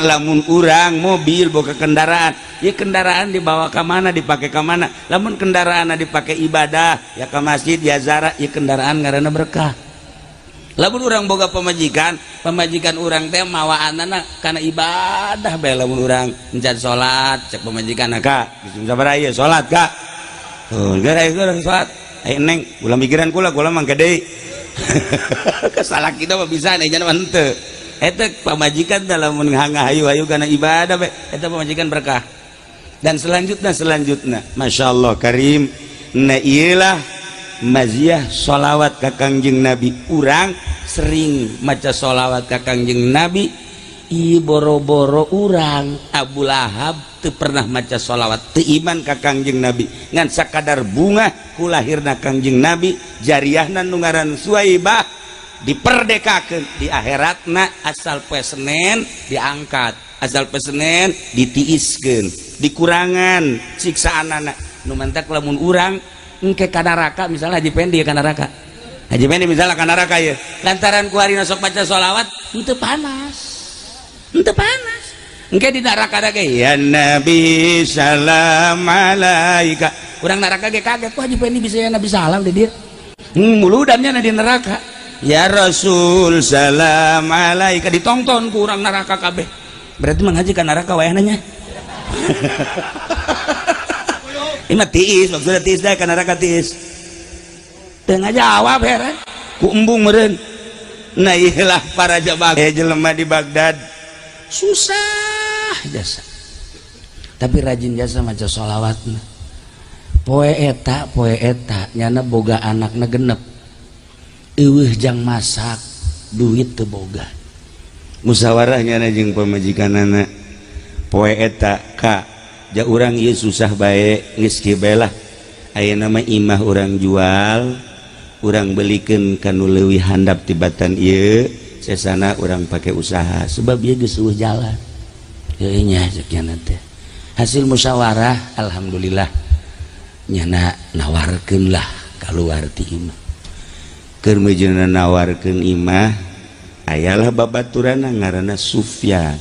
lamun urang mobil boga kendaraan ya kendaraan dibawa ke mana dipakai ke mana lamun kendaraan dipakai ibadah ya ke masjid ya ziarah ya kendaraan ngaranna berkah lamun urang boga pemajikan urang teh mawaanana kana ibadah bae lamun urang encan salat cek pemajikan ka sabaraha ieu salat ka tuh gara urang salat neng ulah mikiran kula mangke deui salah kita mah bisa nih jangan henteu eta pamajikan dalam ngahayu-hayu kana ibadah be eta pamajikan berkah. Dan selanjutnya Masya Allah karim na iyalah maziah sholawat ka Kangjeng Nabi. Urang sering maca sholawat ka Kangjeng Nabi i boro-boro urang Abu Lahab teu pernah maca sholawat teu iman ka Kangjeng Nabi ngan sakadar bunga kulahirna Kangjeng Nabi jariyahna nu ngaran Suwaibah diperdekakeun di akhiratna asal poe Senen diangkat asal poe Senen ditiiskeun dikurangan siksaanana nu mantak lamun urang engke ka neraka misalnya Haji Pendi ka neraka Haji Pendi misalnya ka neraka ya lantaran ku harina sok maca sholawat henteu panas engke di neraka ge ya Nabi salam alaika urang neraka ge kaget ku Haji Pendi bisa ya Nabi salam di dieu muludannya di neraka ya Rasul salam alaika ditongton ku urang neraka kabeh berarti manghaji ka neraka wayahna nya ima tiis maksudna tiis da ka neraka tiis teu ngajawab heran ku embung meureun nah iyalah para jamaah jelema di Baghdad susah jasa tapi rajin jasa maca sholawatna poe eta nyana boga anakna genep eueuh jang masak duit teu boga musyawarahnya jeung pamajikanana poe eta ka ja urang ieu susah bae geus kieu bae lah ayeuna mah imah urang jual urang belikeun kanu leuwih handap tibatan ieu sesana urang pake usaha sebab ieu geus eueuh jalan ieu nya sakiana teh hasil musyawarah alhamdulillah nyana nawarkeun lah kaluar ti imah keur mejeuna nawarkeun imah ayalah babaturana ngaranna Sufyan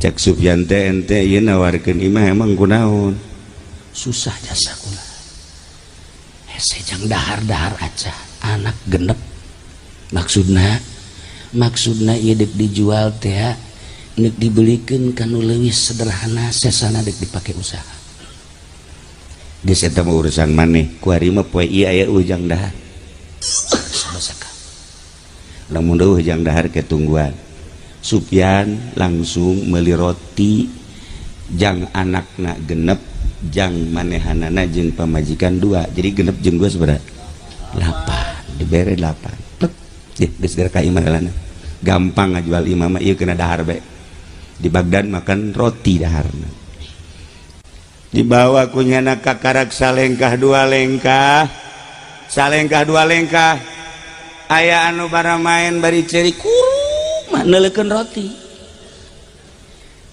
cek Sufyan teh ente ieu nawarkeun imah emang kunaon susah jasa kula hese jang dahar-dahar aca anak genep maksudna ieu dek dijual teh dek dibelikeun kanu leuwih sederhana sesana dek dipake usaha geus eta mah urusan maneh ku ari mah poe ieu aya ujang dahar sabasaka lamun deuh jang dahar ketungguan Sufyan langsung meuli roti jang anakna genep jang manehanana jeung pamajikan 2 jadi genep jeung 2 sabaraha 8 dibere 8 geus ka imah heulana gampang ngajual imah mah ieu kena dahar bae di Baghdad makan roti daharna dibawa kunyana ka karak salengkah 2 lengkah aya anu bara main bari ceri kuruma neuleukeun roti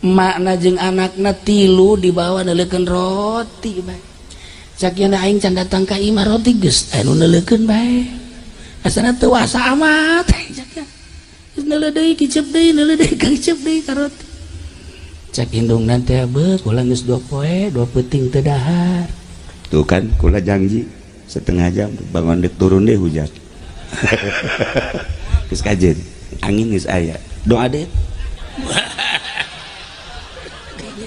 makna jeung anakna 3 dibawa neuleukeun roti bae sakiana aing can datang ka imah roti geus anu neuleukeun bae asana teu wasa amat sakiana geus neuleuh deui kicep deui ka roti cek indungna teh beuk kula geus 2 poe 2 peuting teu dahar tuh kan kula janji setengah jam bangun dek turun deh hujan geus kajen angin geus aya doa deh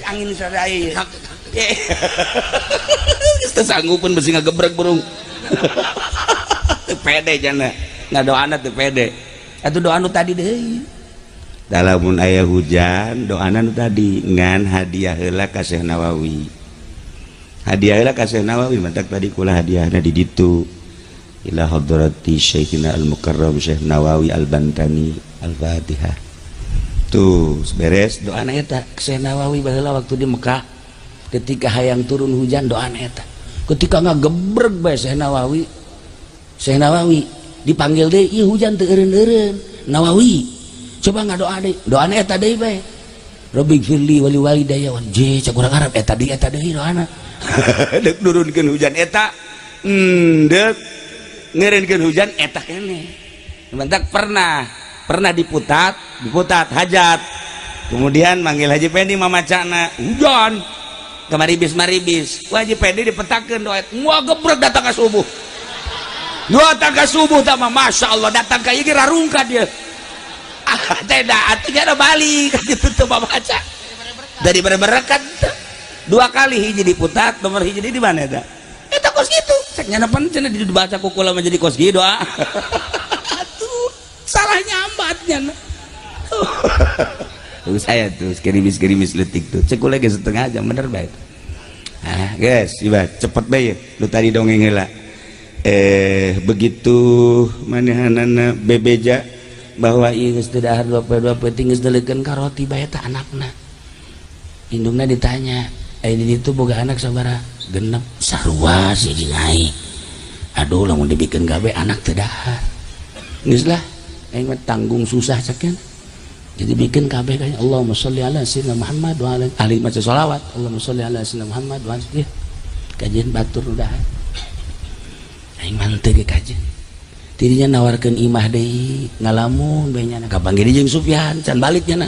angin geus aya geus teu sanggupeun besi ngagebrek burung teu pede jana ngadoana teu pede atuh doa nu tadi deui dalamun aya hujan doana nu tadi ngan hadiah heula ka Syekh Nawawi hadiah heula ka Syekh Nawawi mantak tadi kula hadiahna di ditu ila hadrati Syekhina al-Mukarram Syekh Nawawi al-Bantani al-Fatihah tuh beres doana eta Syekh Nawawi baheula waktu di Mekah ketika hayang turun hujan doana eta ketika ngagebreg bae Syekh Nawawi dipanggil deui ieu hujan teu eureun-eureun Nawawi coba ngadoa deui doana eta deui bae Rabbi firli wali walidayya wan je cak urang Arab eta deui doana dek nurunkeun hujan eta dek ngeureunkeun hujan eta keneh mantak pernah diputat hajat kemudian manggil Haji Pedi mamacana hujan kemaribis Haji Pedi dipetakeun doa gua gebrek datang ke subuh sama Masya Allah datang ke ieu rarungka dia tidak artinya ada balik gitu tuh baca dari berkat 2 kali hiji diputat nomor hiji di mana eta eta kos gitu cek nyana cenah dibaca ku kula menjadi kos gitu doa atuh salah nyambatnya tuh saya tuh gerimis letik tuh cek kula ge setengah jam bener bae guys iba cepet bae lu tadi dongeng heula begitu manehanana bebeja bahwa ieu geus teu dahar 22 penting geus deulekeun ka roti bae eta anakna indungna ditanya di itu boga anak sabara genep sarua si jingai aduh lamun dibikin gawe anak teu dahar geus lah aing mah tanggung susah cekeun jadi bikin kabeh kaya Allahumma sholli ala sayyidina Muhammad wa ala ali maca sholawat Allahumma sholli ala sayyidina Muhammad wa ala kajian batur udah aing mah teu ge kajian tidinya nawarkeun imah deui ngalamun bae nya kapanggih jeung Sufyan can balik nya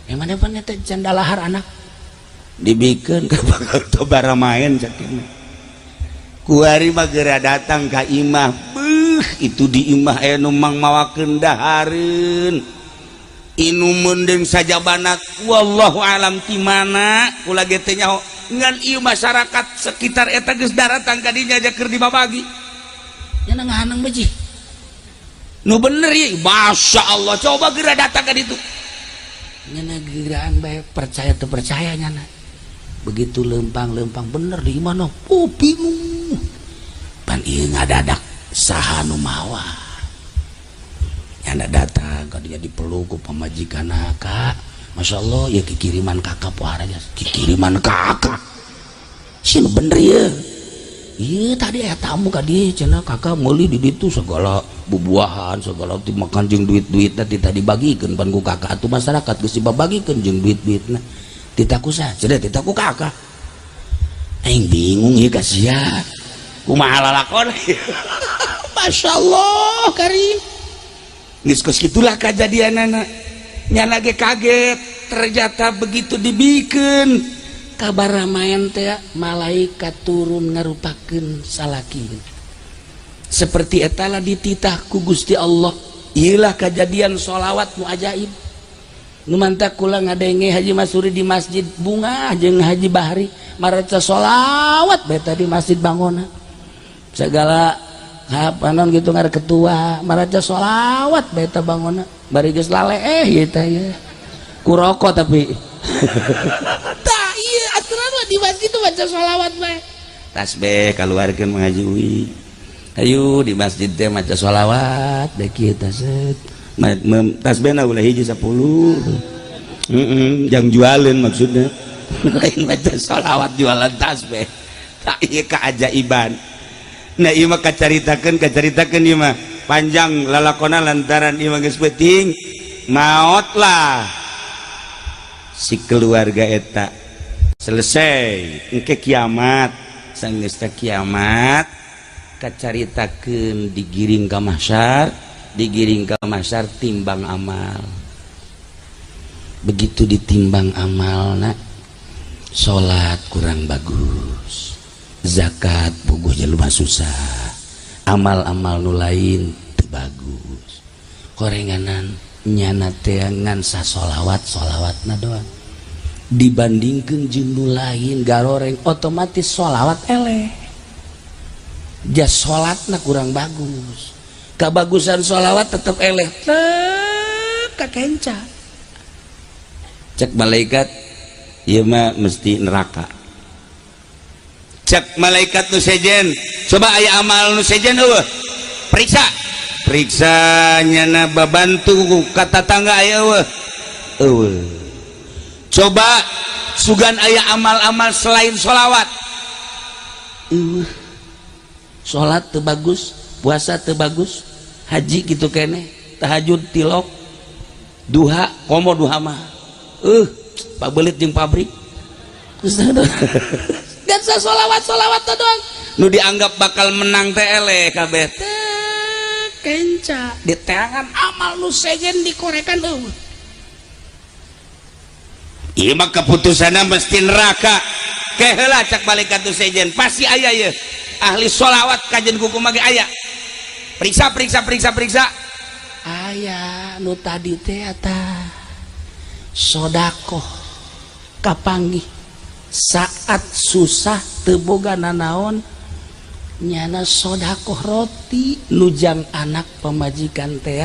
emang apa nya teh can dalahar anak dibikin ke bakal bara main sakitna kuari mah geura datang ka imah itu di imah aya nu mangmawakeun dahareun inu mendeng saja banat wallahu alam ti mana kula ge teh nyaho ngan ieu masyarakat sekitar eta geus daratang ka dinya aja keur dibabagi nya ngahaneng beji nu bener ye Masya Allah coba geura datang ka ditu nya geuraan bae percaya teu percaya nya begitu lempang bener di mana bingung pan ieu ngadadak saha nu mawa nyana datang ka dia dipeluk ku pamajikanna Kak Masya Allah ya kikiriman kakak poharanya kikiriman kakak sih bener ya iya tadi aya tamu ka dieu cenah kakak meuli di ditu segala bubuahan segala makan jeung duit-duitna tadi bagikeun pan ku kakak atuh masyarakat geus dibagikeun jeung duit-duitna titaku sah cedah titaku kakak aing bingung ya kasihan kumaha lalakon Masya Allah karim geus kos kitulah kajadianana nyana ge kaget ternyata begitu dibikeun kabar main teh malaikat turun ngarupakeun salaki seperti etalah dititah ku Gusti Allah ieulah kajadian sholawat nu ajaib nu mantap kula ngadenge Haji Masuri di Masjid Bunga jeung Haji Bahri maraca sholawat beta di Masjid Bangona segala panon gitu ngare ketua maraca sholawat beta Bangona bari geus lale ieu teh ya ku rokok tapi tah ieu aturan mah di masjid tuh baca sholawat bae tasbih kaluarkeun mengaji ui ayo di masjid teh maca sholawat da kieu tasbih tasbihna ulah hiji 10 jang jualin maksudnya lain baca sholawat jualan tasbih tak ieu keajaiban nah ieu mah kacaritakeun ieu mah panjang lalakona lantaran ieu mah geus penting maot lah si keluarga eta selesai engke kiamat sanggeus teh kiamat kacaritakeun digiring ka mahsyar timbang amal begitu ditimbang amalna salat kurang bagus zakat puguh jelema susah amal-amal nu lain teu bagus korenganan nyana teh ngan sholawatna doang dibandingkeun jeung nu lain garoreng otomatis sholawat eleh jas sholatna kurang bagus kebagusan sholawat tetap eleh kakenca cek malaikat ieu mah mesti neraka cek malaikat nu sejen coba aya amal nu sejen eueuh periksa nyana babantu ka tatangga aya eueuh coba sugan aya amal-amal selain sholawat sholat teu bagus puasa teu bagus haji gitu kene tahajud tilok duha komo duha mah pabelit jeung pabrik dan sholawat doang nu dianggap bakal menang teh eleh kabeh kenca di tangan amal nu sejen dikorekan ieu mah keputusanna mesti neraka keheula cak malaikat tu sejen pasti aya ye ahli sholawat kajen kuku mage aya periksa aya nu tadi teh eta sodakoh kapanggih saat susah teu boga nanaon nyana sodakoh roti nujang anak pemajikan teh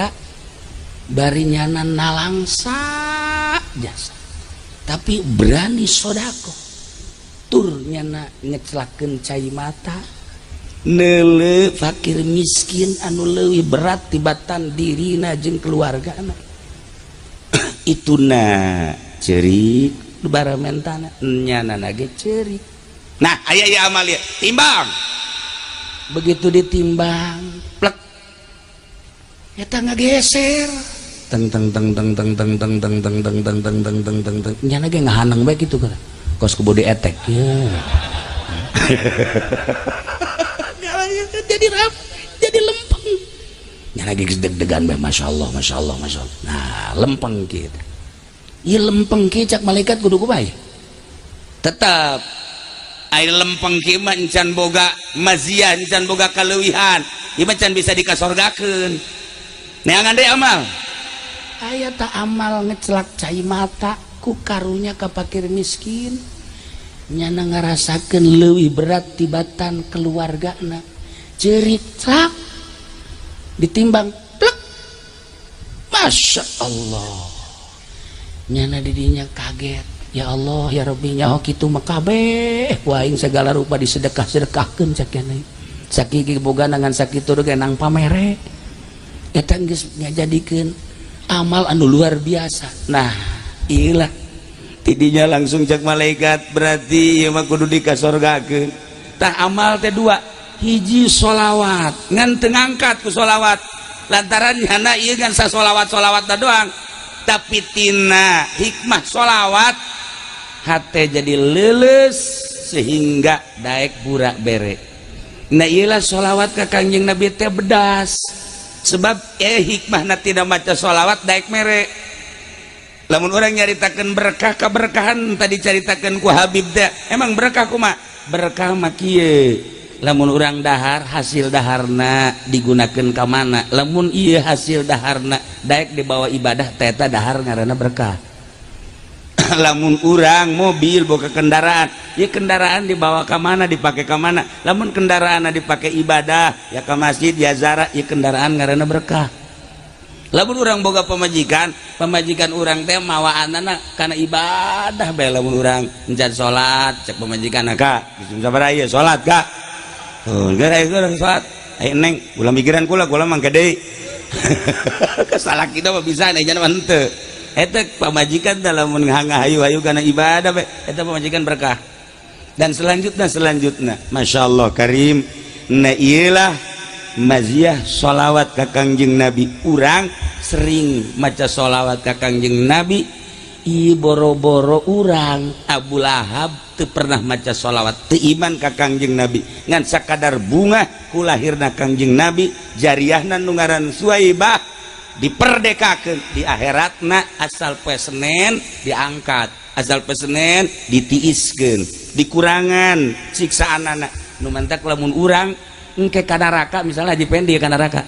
bari nyana nalangsa jasa tapi berani sodakoh tur nyana ngecelakeun cai mata neule fakir miskin anu leuwih berat tibatan dirina jeung keluargana ituna ceurik baramentana nyana nage ceurik nah aya ya amal ya timbang begitu ditimbang plek eta ngageser teng teng teng teng teng teng teng teng teng teng teng teng teng teng teng teng nyana ge ngahanang bae kitu kan kos kebodi etek ya jadi lempeng nyana ge deg-degan bae masyaallah nah lempeng kitu ieu lempeng kieu cak malaikat kudu kumaha tetep aya lempeng kieu mah encan boga maziyah encan boga kaleuwihan ieu mah can bisa dikasorgakeun neangan deui amal aya tak amal ngecelak cai mata ku karunya ka fakir miskin nyana ngarasakeun leuwih berat tibatan keluargana ceurik cak ditimbang plek masya Allah nyana didinya kaget ya Allah ya Rabbi nyaho kitu mah kabeh ku aing segala rupa disedekah-sedekahkeun sakieu sakiki boga nangan sakitu ge nang pamere eta geus ngajadikeun amal anu luar biasa nah iyalah tidinya langsung cek malaikat berarti ieu mah kudu dikasorgakeun tah amal teh dua hiji sholawat ngan teu ngangkat ku sholawat lantaran nyana ieu kan sasolawat-solawatna doang tapi tina hikmah sholawat hate jadi leuleus sehingga daek burak bere nah iyalah sholawat ka Kangjeng Nabi teh bedas sebab hikmahna tidak maca sholawat daek mere lamun orang nyaritakeun berkah keberkahan tadi caritakeun ku Habib teh emang berkah kumaha berkah mah kieu lamun urang dahar hasil daharna digunakeun ka mana lamun ieu hasil daharna daek dibawa ibadah teh eta dahar ngaranna berkah lamun urang mobil boga kendaraan ieu kendaraan dibawa ka mana dipake ka mana lamun kendaraanna dipake ibadah ya ka masjid ya ziarah ieu kendaraan ngaranna berkah lamun urang boga pemajikan urang teh mawaanana kana ibadah bae lamun urang encan salat cek pemajikan ka sabaraha ieu salat ka gara orang sholat neng ulah mikiran kula mah gede kesalah kita mah bisa nih jangan henteu eta pamajikan dalam ngahayu-hayu karena ibadah eta pamajikan berkah dan selanjutnya Masya Allah karim na iyalah maziyah sholawat ka Kangjeng Nabi urang sering maca sholawat ka Kangjeng Nabi ieu boro-boro urang Abu Lahab teu pernah maca sholawat teu iman ka Kangjeng Nabi ngan sakadar bunga ku lahirna Kangjeng Nabi jariyahna nu ngaran Suwaibah diperdekakeun di akhiratna asal poe Senen diangkat asal poe Senen ditiiskeun dikurangan siksaanana nu mantak lamun urang engke ka neraka misalnya Haji Pendi ka neraka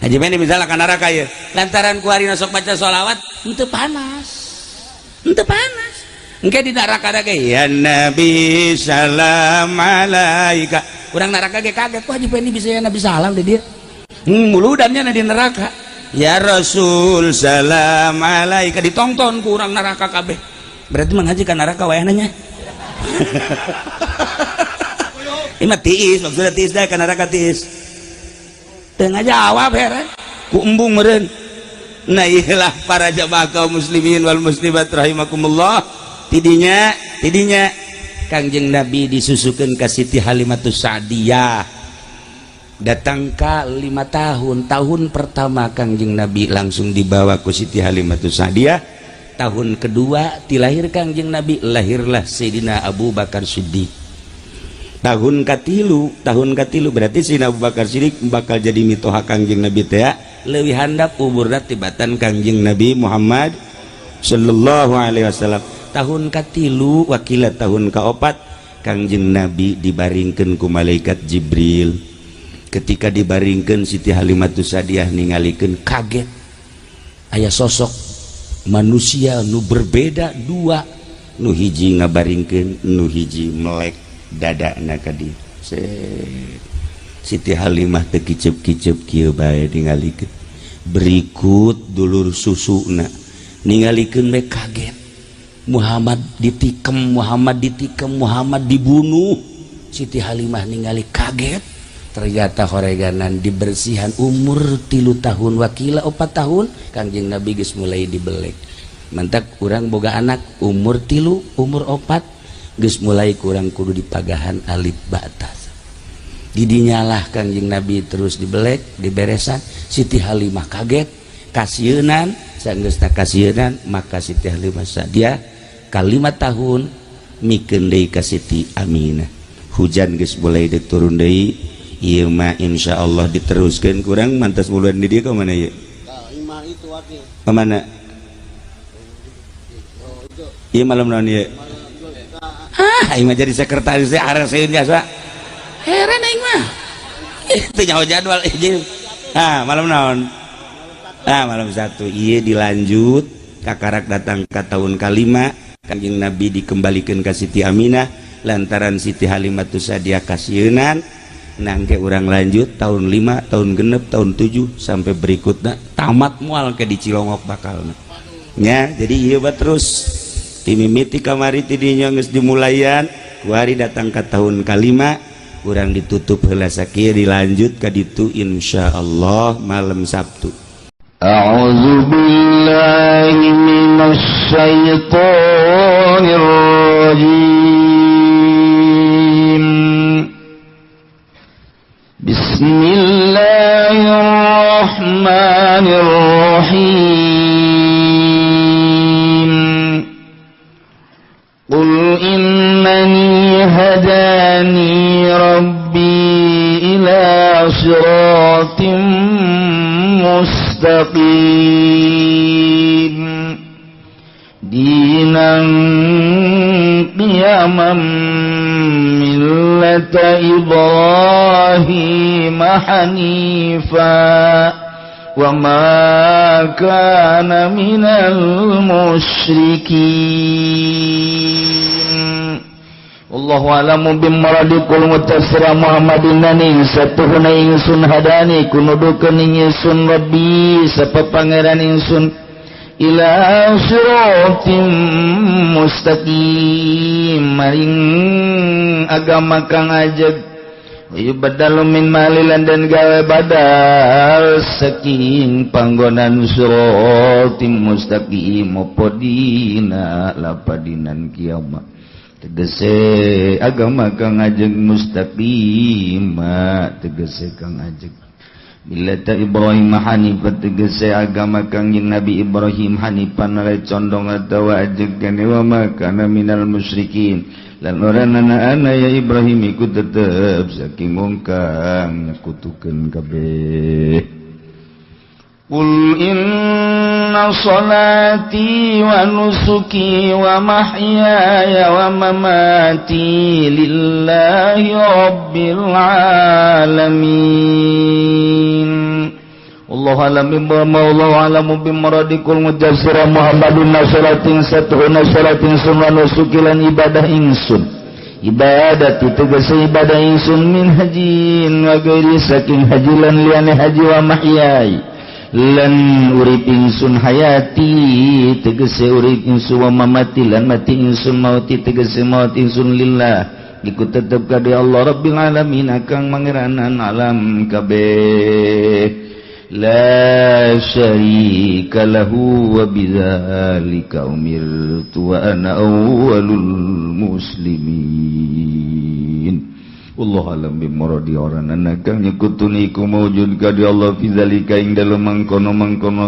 Haji Pendi misalnya ka neraka ye lantaran ku harina sok maca sholawat henteu panas engke di neraka ge ya Nabi salam alaika urang neraka ge kaget ku Haji Pendi bisa ya Nabi salam di dieu muludannya di neraka ya Rasul salam alaika ditongton ku urang neraka kabeh berarti manghaji ka neraka wayahna nya ima tiis maksudna tiis da ka neraka tiis teu ngajawab heran ku embung meureun. Nah iyalah para jamaah kaum muslimin wal muslimat rahimakumullah tidinya Kangjeng Nabi disusukeun ka Siti Halimatus Sa'diyah datang ka 5 tahun pertama Kangjeng Nabi langsung dibawa ku Siti Halimatus Sa'diyah tahun kedua dilahir Kangjeng Nabi lahirlah Sayyidina Abu Bakar Siddiq tahun katilu berarti Sayyidina Abu Bakar Siddiq bakal jadi mitoha Kangjeng Nabi teh leuwih handap umurna tibatan Kangjeng Nabi Muhammad sallallahu alaihi wasallam tahun katilu wakila tahun kaopat Kangjeng Nabi dibaringkeun ku malaikat Jibril. Ketika dibaringkeun Siti Halimatus Sadiah ningalikeun kaget aya sosok manusia nu berbeda dua, nu hiji ngabaringkeun, nu hiji melek dadana ka dieu. Siti Halimah teu kicep-kicep kieu bae ningalikeun. Berikut dulur susuna ningalikeun we kaget. Muhammad ditikam, Muhammad dibunuh. Siti Halimah ningali kaget. Ternyata horeganan dibersihan umur 3 tahun wakila 4 tahun Kangjeng Nabi geus mulai dibelek. Mantak urang boga anak umur 3 umur 4 geus mulai kurang kudu dipagahan alif batas. Didinyalah Kangjeng Nabi terus dibelek diberesan. Siti Halimah kaget kasieun saenggeusna kasieun maka Siti Halimah Sadiah kalimat tahun mikeun deui ka Siti Aminah. Hujan geus mulai diturun deui. Ieu mah insyaallah diteruskeun kurang mantas muluan di dieu ka mana ieu? Imah itu wakil. Ka mana? Ieu malam naon ieu? Aing mah jadi sekretaris teh areseun jasa. Heran aing mah. Teu nyaho jadwal jeung. Malam naon? Malam 1. Ieu dilanjut kakarak datang ka tahun kalima Kanjeng Nabi dikembalikeun ka Siti Aminah lantaran Siti Halimatus Sadiah kasieun. Nangke urang lanjut tahun 5, tahun genep, tahun 7 sampai berikutnya tamat mual ke di Cilongok bakalna. Nya, jadi ieu bae terus timimiti kamari ti dinya geus dimulayan, kuari datang ka tahun kalima, urang ditutup heula sakieu dilanjut ka ditu insyaallah malam Sabtu. A'udzu billahi minasy syaithanir rajim. Bismillahirrahmanirrahim. Qul innani hadani rabbi ila siratim mustaqim dinan qiyamam millata Ibrahim hanifa wa ma kana minal musyrikin. Wallahu a'lamu bimaradikul mutasira Muhammadin nani satuhuna ingsun hadani kunudukeun ingsun rabbi sapa pangeran ingsun ila siratim mustaqim maring agama kang ajeg yubadalu min malilan dan gawe badal saking panggonan siratim mustaqim apa dina lapadinan kiamat tegese agama kang ajeg mustaqim tegese kang ajeg millata Ibrahim hanifan tegese agama kangjeng Nabi Ibrahim hanifan lae condong atawa ajegan wa makana minal musyrikin lan ora ana ya Ibrahim iku tetep saking wong kang nyekutukeun kabeh. Qul inna salati wa nusuki wa mahyaya wa mamati lillahi rabbil alamin. Wallahu a'lam bimaulahu a'lamu bimaradikul mujassira Muhammadun nasratin satuhuna salatin sunna nusuki lan ibadah ingsun. Ibadat itu tegese ibadah ingsun min hajin wa gairi saking haji lan liyane haji wa mahyai lan urip ingsun hayati tegese urip ingsun wa mamati lan mati ingsun mauti tegese maut ingsun lillah iku tetep kade Allah rabbil alamin akang mangeranan alam kabeh la syarika lahu wa bidzalika umirtu wa ana awwalul muslimin. Allah alam bimuradi orang anak kang nyekutuni ku mawujud kadi Allah fi zalika ing dalem mangkono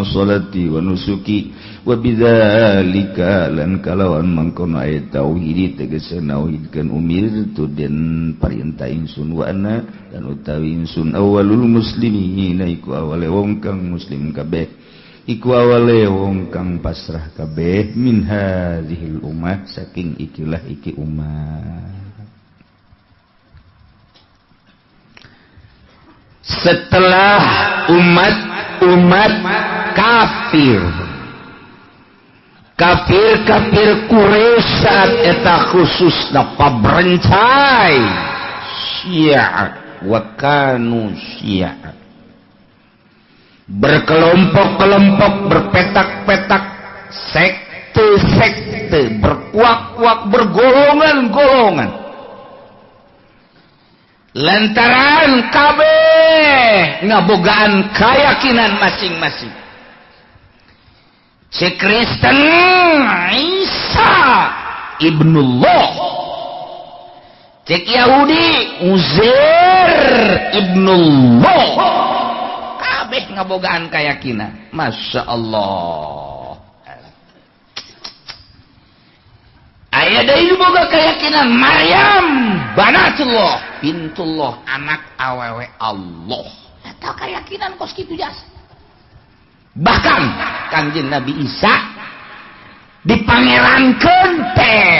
salati wa nusuki wa bidzalika lan kalawan mangkono ayat tauhid tegese nauhidkeun umirtu den parintah ingsun wa ana lan utawi ingsun awalul muslimin iku awale wong kang muslim kabeh iku awale wong kang pasrah kabeh min hadzihil ummah saking ikilah iki umat. Setelah umat kafir Quraisy saat eta khususna pabrencai Syiah wa kanu Syiah, berkelompok-kelompok, berpetak-petak, sekte-sekte, berkuak-kuak, bergolongan-golongan. Lantaran kabeh ngabogaan keyakinan masing-masing. Si Kristen Isa ibnullah, cek Yahudi Uzair ibnullah, kabeh ngabogaan keyakinan. Masya Allah. Aya deui boga keyakinan Maryam banatullah, bintullah, anak awewe Allah. Eta keyakinan kos kitu jasa. Bahkan Kangjeng Nabi Isa dipangerankeun teh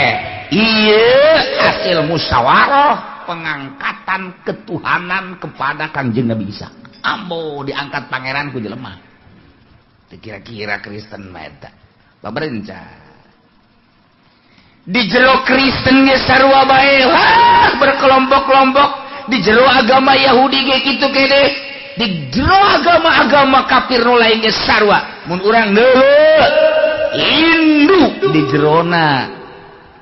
ieu hasil musyawarah pengangkatan ketuhanan kepada Kangjeng Nabi Isa. Ambo diangkat pangeran ku jelema. Teu kira-kira Kristen mah eta. Babrenca. Di jero Kristen ge sarua bae berkelompok-kelompok, di jero agama Yahudi ge kitu kene, di jero agama-agama kafir nu lain ge sarua. Mun urang deuleu induk di jerona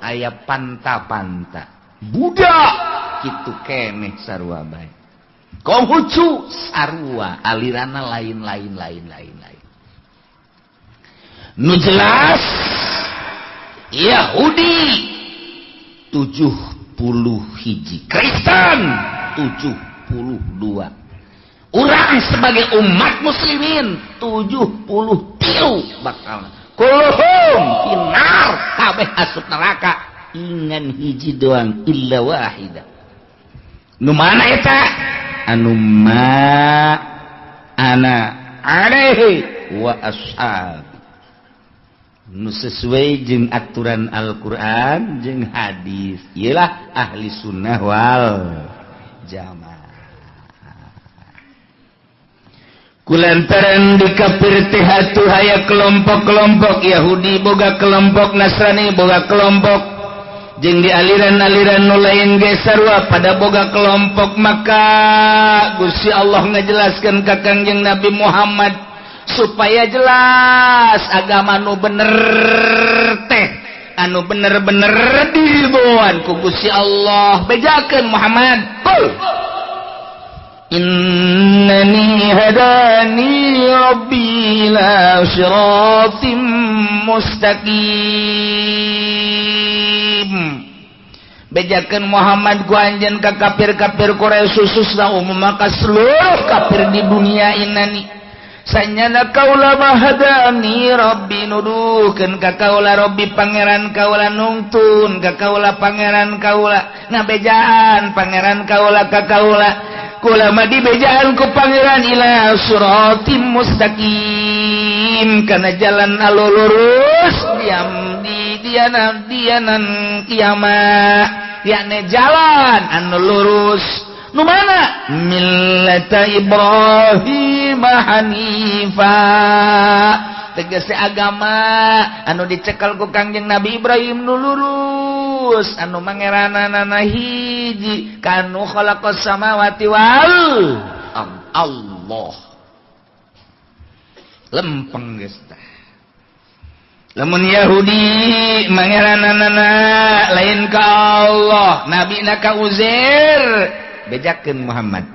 aya panta-panta. Budak kitu keneh sarua bae. Konghucu sarua alirana lain. Nu jelas Yahudi 70 hiji, Kristen 72. Urang sebagai umat muslimin 73 bakal kulluhum finnar, kabeh asup neraka ingan hiji doang illa wahida. Nu mana eta? Anu ma ana alaihi wa ashab, nu sesuai jeung aturan Al-Quran jeung hadis, ialah ahli sunnah wal jamaah. Kulantaran di kafir teh atuh aya kelompok-kelompok, Yahudi boga kelompok, Nasrani boga kelompok, jeung di aliran-aliran nu lain ge sarua pada boga kelompok. Maka Gusti Allah ngajelaskeun ka Kangjeng Nabi Muhammad supaya jelas agama nu bener teh, anu bener-bener dibawan ku Gusti Allah. Bejakeun Muhammad, innani hadani rabbi ila siratim mustaqim. Bejakeun Muhammad ku anjeun ka kafir-kafir Quraisy khususna umum maka seluruh kafir di dunia ini. Sanyana kaula mahadani rabbi nuduhkeun ka kaula rabbi pangeran kaula nungtun ka kaula pangeran kaula ngabejaan pangeran kaula ka kaula kula mah dibejaan ku pangeran ila siratim mustaqim kana jalan anu lurus diam di dianan kiamat yakni jalan anu lurus. Nu mana? Millata Ibrahim hanifa, tegese agama anu dicekal ku Kangjeng Nabi Ibrahim nu lurus, anu mangeranana hiji, kanu khalaqas samawati wal Allah. Lempeng geus tah. Lamun Yahudi mangeranana lain ka Allah, nabi na ka Uzair, bejakeun Muhammad.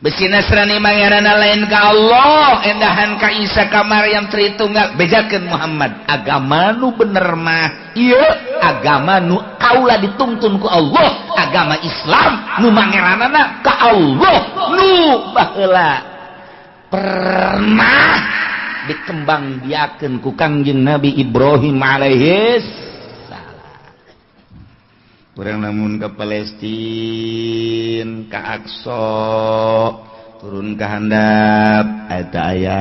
Besi Nasrani mangarana lain ka Allah, endahan ka Isa ka Maryam Tritunggal, bejakeun Muhammad. Agama nu bener mah ieu agama nu kaula dituntun ku Allah, agama Islam nu mangaranana ka Allah, nu baheula pernah dikembang biakeun ku Kangjeng Nabi Ibrahim alaihi. Urang lamun ke Palestina, ke Aqsa, turun ke handap eta aya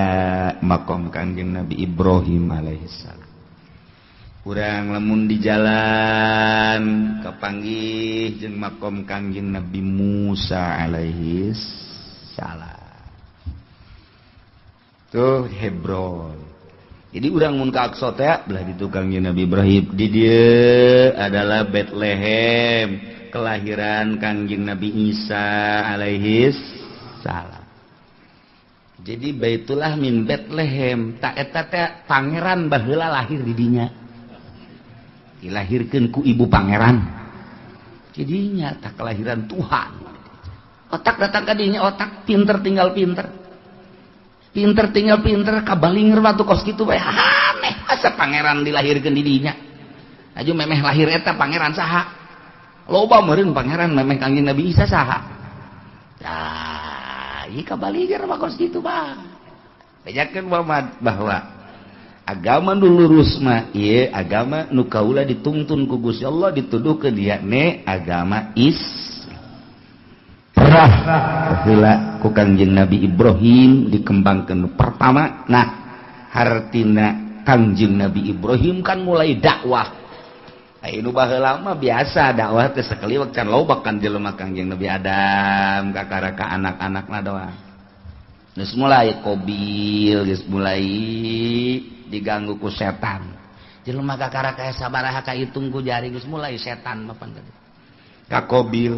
makom Kangjeng Nabi Ibrahim alaihissalam. Urang lamun di jalan kepanggih jeung makom Kangjeng Nabi Musa alaihissalam. Tuh Hebron. Jadi urang mun ka Aqsa teh belah ditu Kangjeng Nabi Ibrahim. Di dieu adalah Bethlehem, kelahiran Kangjeng Nabi Isa alaihissalam. Jadi Baitullah min Bethlehem, tak eta teh pangeran baheula lahir di dinya. Dilahirkeun ku ibu pangeran. Jadinya tak kelahiran Tuhan. Otak datang ka dinya, otak pinter tinggal pinter. Pinter tinggal pinter kabalinger waktu kos kitu bae aneh asa pangeran dilahirkeun di dinya. Aju memeh lahir eta pangeran saha? Loba meureun pangeran memeh Kangjeng Nabi Isa saha? Tah, ieu kabalinger mah kos kitu mah. Bejakeun bahwa agama nu lurus mah ieu agama nu kaula dituntun ku Gusti Allah dituduhkeun dia ne agama Islam. Heula ku Kangjeng Nabi Ibrahim dikembangkeun pertama. Nah, hartina Kangjeng Nabi Ibrahim kan mulai dakwah. Anu baheula mah biasa dakwah teh sakaliwak can loba kan jelema Kangjeng Nabi Adam ka anak-anakna doang. Geus mulai Qabil, geus mulai diganggu ku setan. Jelema kakara kaya sabaraha kahitung ku jari geus mulai setan mah pan tadi. Ka Qabil.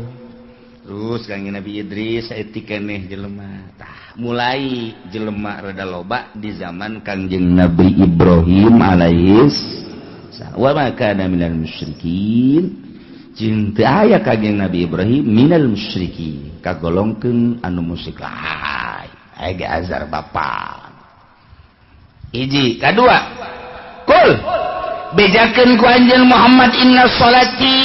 Terus Kangjeng Nabi Idris saeutik keneh jelema. Tah, mulai jelema rada loba di zaman Kangjeng Nabi Ibrahim alaihis salam. Wa ma kana minal musyrikin. Jeung teu aya Kangjeng Nabi Ibrahim minal musyrikin. Kagolongkeun anu musyrik lain. Aya azar bapa. Hiji, kadua. Kul bejakeun ku anjeun Muhammad inna sholati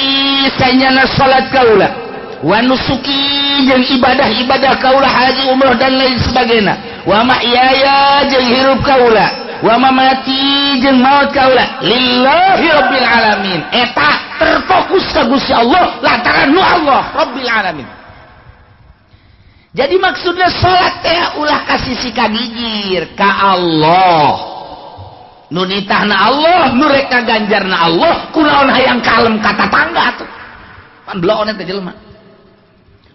sanyana salat kaula wa nusuki jeung ibadah-ibadah kaula haji umrah dan lain sebagainya wa mahyaya jeung hirup kaula wa mamati jeung maut kaula lillahi rabbil alamin eta terfokus ka Gusti Allah lantaran nu Allah rabbil alamin. Jadi maksudnya salat teh ulah kasih si kagigir ka Allah. Nu nitahna Allah, nu rek kaganjarna Allah, kunaon hayang kalem kata tangga tuh. Pan bloon teh jelema.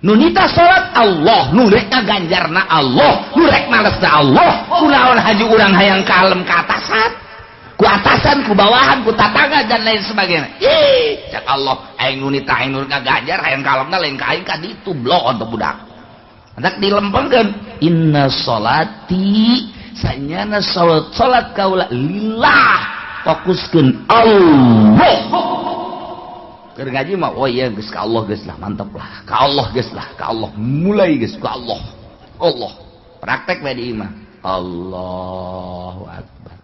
Nu nitah salat Allah, nu rek kaganjarna Allah, nu rek malesna Allah, kunaon haji urang hayang kalem ka atasan. Ku atasan, ku bawahan, ku tatangga dan lain sebagainya. Ih, cak Allah, aing nu nitah aing nu kaganjar hayang kalemna lain ka aing ka ditu bloon teh budak. Hendak dilempengkeun inna sholati sanyana salat kaula lillah fokuskeun Allah. Keur ngaji mah oh iya geus ka Allah geus lah mantep lah. Ka Allah geus lah, ka Allah mulai geus ka Allah. Allah. Praktek bae di imah. Allahu akbar.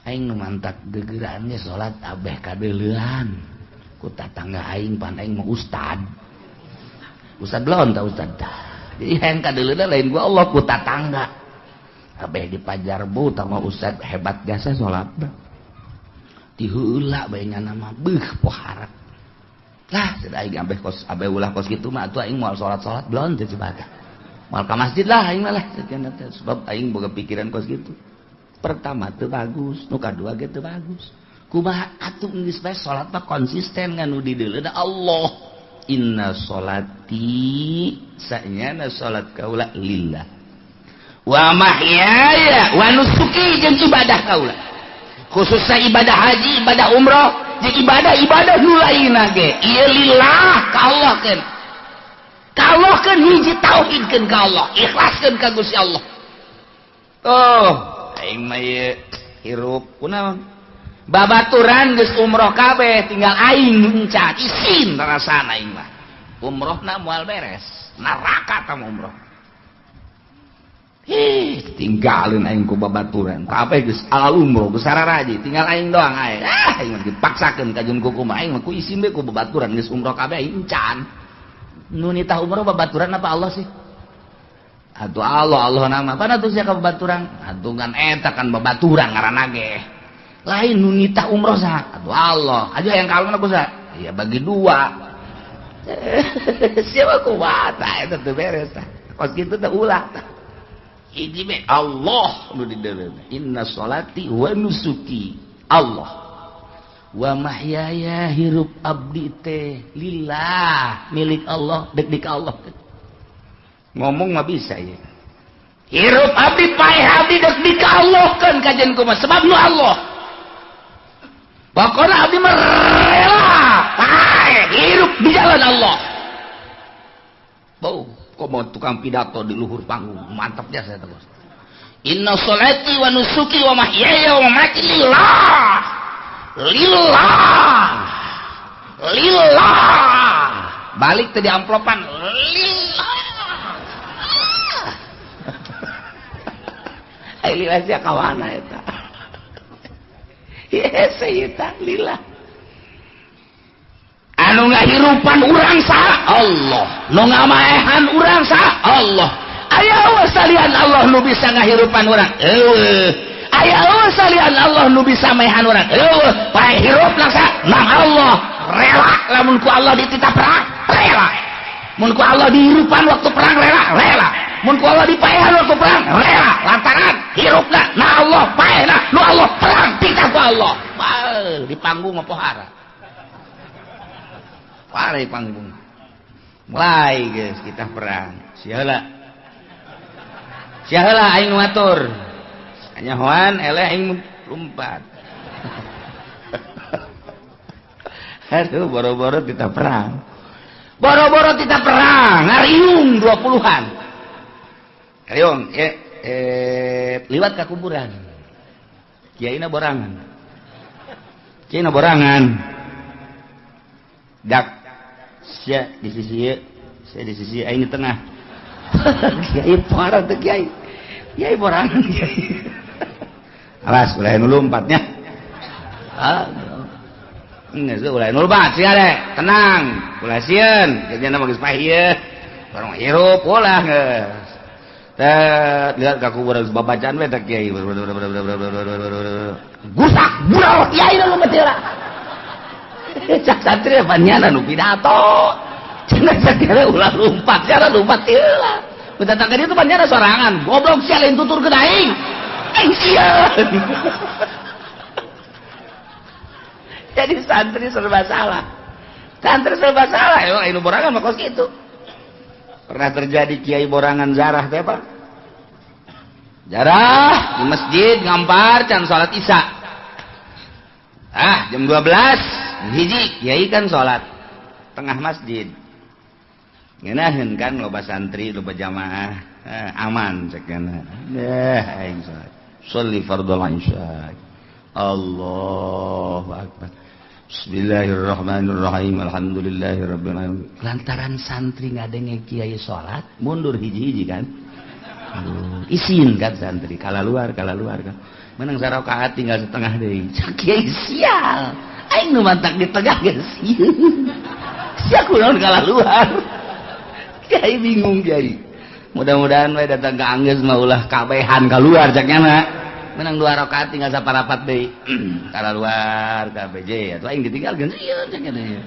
Aing nu mantak gegeran ge salat abeh kadeuleuan. Ku tatangga aing pan aing mah ustad. Ustad lawan ta ustad tah. Jadi yang kadeuleuna lain gua Allah ku tatangga. Kabeh dipajar bu tama ustad hebat jasa salatna. Ti heula bae nyana mah beuh poharat. Lah teu aing abeh kos abeh ulah kos kitu mah atuh aing moal salat-salat belum teu cibaga. Moal ka masjid lah aing mah lah sebab aing boga pikiran kos kitu. Pertama teu bagus, nu kadua ge teu bagus. Kumaha atuh geus bae salat mah konsisten nganu di deuleuna Allah. Inna sholati sanyana salat kaula lillah wa mahyaya wa nusuki jeung ibadah kaula khususnya ibadah haji ibadah umrah jeung ibadah nu lainna ge ieu lillah ka Allah keun hiji tauhidkeun ka Allah ikhlaskeun ka Gusti Allah. Oh aing mah ieu hirup kunaon babaturan geus umroh kabeh tinggal aing encan isin rasana aing mah umrohna moal beres neraka tam umroh tinggalin aing ku babaturan kabeh geus alal umroh geus sararaji tinggal aing doang aing aing mah dipaksakeun ka jeung kuku mah aing mah ku isin we ku babaturan geus umroh kabeh aing encan nu nitah umroh babaturan apa Allah sih atuh Allah nama pana tuh sia ka babaturan atuh kan eta kan babaturan ngaranna ge lain nu nitah umroh sah aduh Allah aja yang kalem aku sah ya bagi dua siapa ku bata itu tuh beres pas kitu teh ulah hiji be Allah nu di dalamna inna sholati wa nusuki Allah wa mahyaya hirup abdi teh lillah milik Allah dek di Allah ngomong mah bisa ya hirup abdi paeh abdi dek di Allah kan kajian kumaha sebab nu Allah pokokna abdi mah rela paeh hirup di jalan Allah bau komo tukang pidato di luhur panggung mantap ya saya terus inna sholati wa nusuki wa mahyaya wa mamati lillah lillah balik tadi amplopan lillah lillah sia kawana eta yes eta lillah anu ngahirupan urang saha Allah nu ngamaehan urang saha Allah aya salian Allah nu bisa ngahirupan urang aya salian Allah nu bisa maehan urang paeh hirup langsa nang Allah rela lamun ku Allah dititah perang rela mun ku Allah dihirupan waktu perang rela mun ku Allah dipaehan waktu perang rela lantaran hirupna na Allah paehna nu Allah perang titah ku Allah di panggung apa pohara pare panggung mulai geus kita perang siaheula aing ngatur nyahoan eleh aing lompat aduh boro-boro kita perang ngariung 20-an ngariung liwat ka kuburan kiaina borangan dak sia di sisi ieu saya di sisi aing di tengah kiai parah teh kiai borangan kiai alas ulah nu lompatnya geus ulah nu lompat sia deh tenang ulah sieun jangan geus pahieun barang hirup ulah geus teh lihat ka kuburan babacaan we teh kiai gusak bural kiai nu lompat heula cak santri panjana nu pidato cenah sakira ulah lompat cara lompat heula betatang ka dieu teh panjana sorangan goblok sia lain tutur ke aing sieun jadi santri serba salah emang anu borangan mah kos kitu pernah terjadi kiai borangan zarah teh apa zarah di masjid ngampar can salat isya jam 12 hiji kiai kan salat tengah masjid ngeunaheun kan loba santri loba jamaah aman cekana aing salat sholli fardhu isya Allahu akbar Bismillahirrahmanirrahim alhamdulillahirabbil alamin lantaran santri ngadenge kiai salat mundur hiji-hiji kan isin kan santri kalaluar kan menang sarakaat tinggal setengah deui kiai sial aing nu mantak di tengah geus sia kunaon kalaluar kiai bingung kiai mudah-mudahan we datang ka anggeus mah ulah kabehan keluar caknya menang 2 rakaat tinggal saparapat deui kalaluar ka BJ atuh aing ditinggalkeun sieun caknya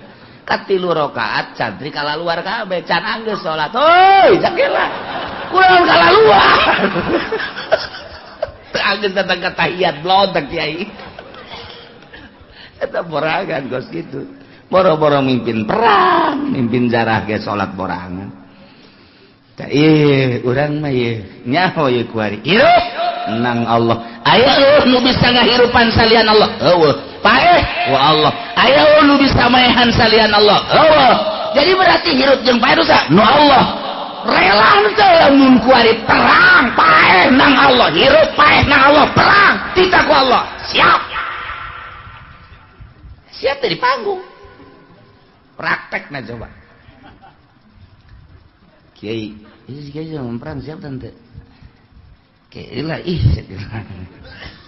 ka 3 rakaat santri kalaluar kabeh can anggeus salat heuy cakela kunaon kalaluar anggeus datang ka tahiyat blontek kiai eta borangan gos kitu boro-boro mimpin perang mimpin zarah ge salat borangan tah urang mah ieu nyaho ieu kuari hirup nang Allah aya nu bisa ngahirupan salian Allah eueuh paeh wa Allah aya nu bisa maehan salian Allah eueuh jadi berarti hirup jeung paeh dosa nu Allah rela teh mun kuari perang paeh nang Allah hirup paeh nang Allah perang titah ku Allah siap teh di panggung praktekna coba kiai sama perang siap tante kiai lah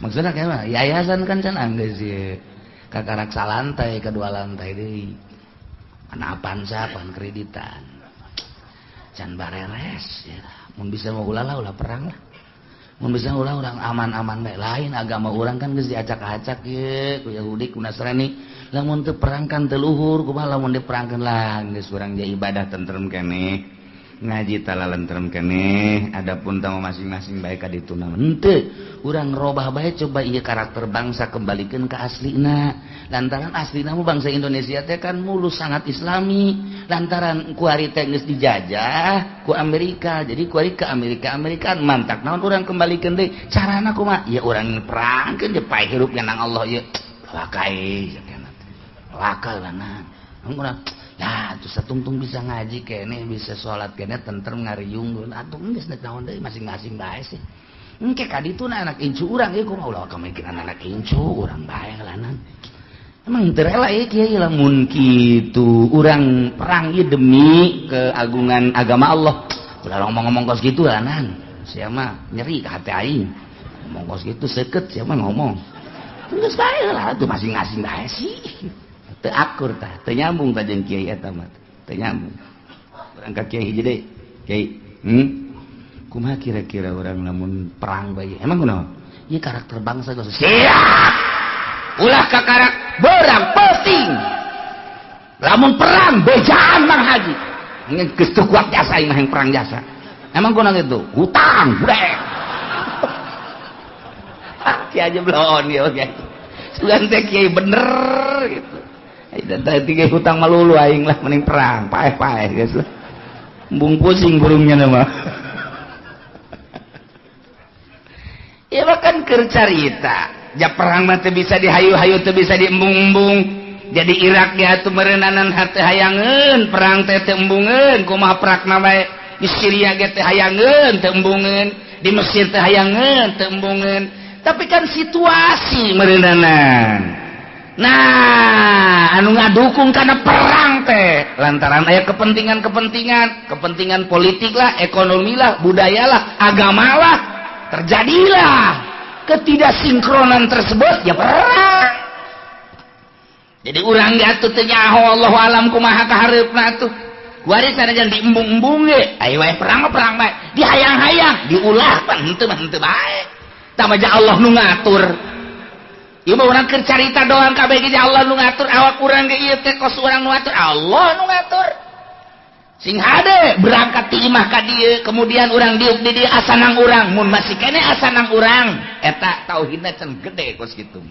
maksudnya kayak mana yayasan kan can anggeus ye kakarak salantai kedua lantai deui panapan sapan kreditan can bareres ya mun bisa mau ulah perang lah mun bisa ulah urang aman-aman bae lain agama urang kan geus diacak-acak ye ku Yahudi ku Nasrani lamun teu perang kan teu luhur kumaha lamun diperangkeun lah geus urang jadi ibadah tentrem keneh ngaji tala lentrem keneh adapun tamu masing-masing baik ka dituna henteu urang robah bae coba ieu karakter bangsa kembalikan ke aslina lantaran aslina mah bangsa Indonesia teh kan mulus sangat islami lantaran ku ari teh geus dijajah ku Amerika jadi ku ari ke Amerikaan mantak naon urang kembalikan deui carana kumaha ya urang perangkeun je pae hirupna nang Allah ieu wakai wakal lanang urang ya tuh satungtung bisa ngaji kene bisa sholat kene tentrem ngariung atuh geus naon deui masing-masing bae sih engke ka dituna anak incu urang ieu kumaha ulah kamikiran anak incu urang bae ngalanan emang teu rela ieu kieu lamun kitu urang perang ieu demi keagungan agama Allah ulah ngomong-ngomong kos kitu lanan sia mah nyeri ka hati aing ngomong kos kitu seukeut sia mah ngomong geus bae lah tuh masing-masing bae sih teu akur tah teu nyambung tah jeung kiai eta mah teu nyambung urang ka kiai hiji deui kiai kumaha kira-kira urang lamun perang bae emang kunaon ieu karakter bangsa geus siap ulah ka karak beurang penting lamun perang bejaan Mang Haji geus teu kuat jasa ieu mah perang jasa emang kunaon itu hutang budek kiai aja belon ya kiai sugan teh kiai bener gitu tadi kayak hutang malulu aing lah mending perang paeh guys lah embung pusing burungnya nama ya makan keur carita ja perang mah teu bisa dihayu-hayu teu bisa diembung-embung jadi Irak ya teu meureunanan hate hayangeun perang teh teu embungeun kumaha perakna bae di Syria ge teh hayangeun teu embungeun di Mesir teh hayangeun teu embungeun tapi kan situasi meureunanan nah anu ngadukung karena perang teh lantaran aya kepentingan politik lah ekonomi lah budaya lah agama lah terjadilah ketidaksinkronan tersebut ya perang jadi urang ge atuh teu nyaho Allahu alam kumaha kahareupna atuh kuari sanajan diembung-embung ge aya wae perang perang bae dihayang-hayang diulah pan henteu bae tamaja Allah nu ngatur. Ieu mah urang keur carita doang kabeh ge Allah nu ngatur awak urang ge ieu teh kos urang nu ngatur Allah nu ngatur. Sing hade berangkat ti imah ka dieu kemudian urang diuk di dieu asanang urang mun masih kene asanang urang eta tauhidna can gede kos kitu.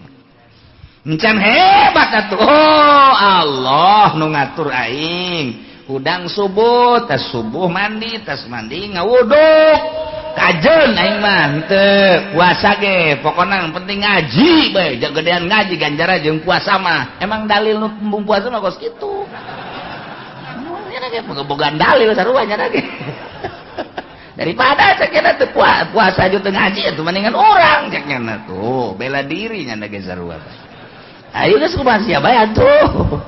Encan hebat atuh. Oh Allah nu ngatur aing. Udang subuh, tas subuh mandi, tas mandi ngawuduk. Kajen aing mah henteu puasa ge pokona yang penting ngaji bae gedean ngaji ganjaran jeung puasa mah emang dalil nu embung puasa mah kos kitu nya ge bogaan dalil sarua nya ge daripada cek nya teu puasa jeung teu ngaji atuh mendingan urang cek nya tuh bela diri nya ge sarua ayo geus kumaha sia bae atuh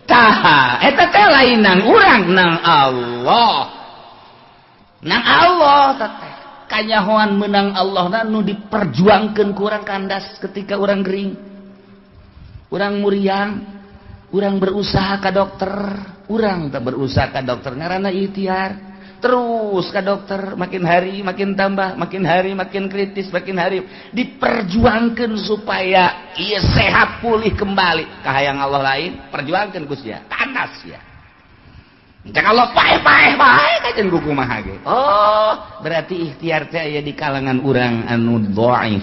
tah eta teh lain nang urang nang Allah nang Allah teteh kanyahoan menang Allah nu diperjuangkeun ku urang kandas ketika urang gering urang muriang urang berusaha ka dokter urang tak berusaha ka dokter ngaranna ikhtiar terus ka dokter makin hari makin tambah makin hari makin kritis makin hari diperjuangkeun supaya ieu sehat pulih kembali kahayang Allah lain perjuangkeun ku sia kandas ya cek Allah paeh kajen ku kumaha ge oh berarti ikhtiar teh aya di kalangan urang anu dhaif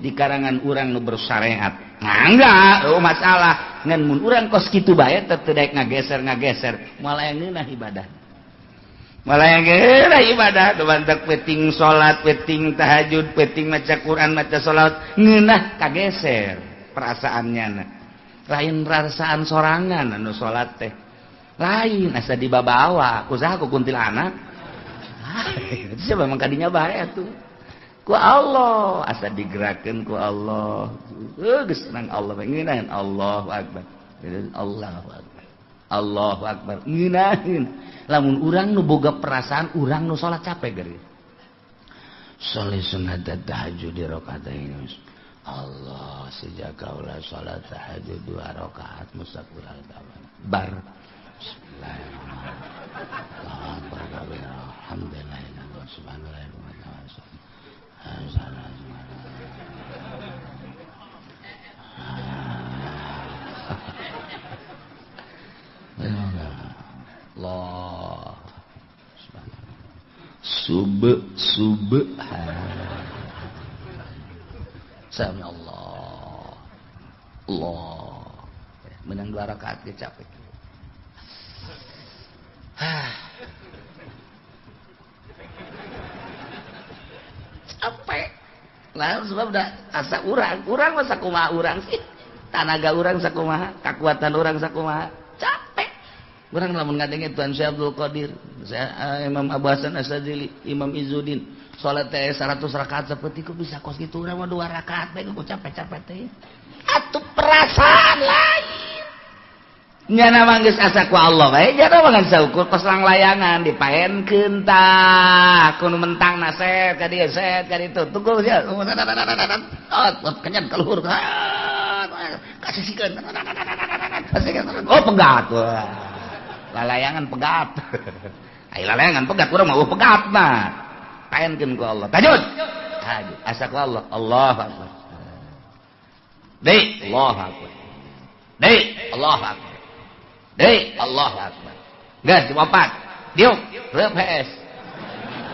di kalangan urang nu bersyariat enggak masalah ngan mun urang kos kitu bae teu daek ngageser malah ngeunah ibadah bantak peting salat peting tahajud peting maca Quran maca salat ngeunah kageser perasaannya lain perasaan sorangan anu salat teh lain asa dibabawa kusaha ku kuntilanak itu siapa memang kadinya bae atuh ku Allah asa digerakkeun ku Allah geus nang Allah ngeunaheun Allahu akbar Allahu akbar ngeunaheun lamun urang nu boga perasaan urang nu salat capek geureun salih sunat tahajud di rakaataini Allah sejak kaula salat tahajud 2 rakaat mustaqbil bar Allah Sami Allah menang 2 rakaat ge capek. Capek. Lah sebab dah asa urang mah sakumaha urang sih. Tanaga urang sakumaha, kekuatan urang sakumaha. Capek. Urang lamun ngadenge Tuan Syekh Abdul Qadir, Imam Abu Hasan Asyadzili, Imam Izzuddin, salat teh 100 rakaat saeutik bisa kos kitu urang mah 2 rakaat bae ku capek-capek teh. Atuh perasaan lain. Nyana mah geus asa ku Allah bae, jana mah ngan saukur pas lang layangan dipaenkeun tah, kudu mentangna set ka dieu set ka ditu. Tunggu sia. Kenyan ka luhur. Kasisikeun. Oh pegat. Lalayangan pegat. Ai lalayangan pegat urang mah pegat mah. Paenkeun ku Allah. Tajud. Asa ku Allah. Allahu Akbar. Deui Allahu Akbar. Deui Allahu Akbar. Deui Allahu Akbar. Geus jam 4. Diuk, reup hees.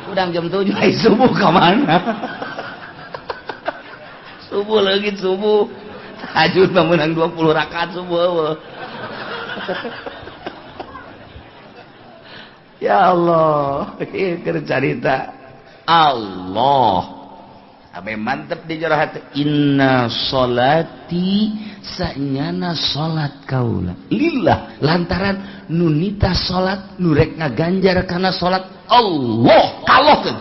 Udang jam 7 ai subuh ka mana? Subuh leungit subuh. Tahajud mah meunang 20 rakaat subuh eueuh. Ya Allah, ieu keur carita Allah. Abe mantep di jero hati. Inna sholati sanyana salat kaula lillah lantaran nunita salat nurek ngaganjar kana salat Allah kalokeun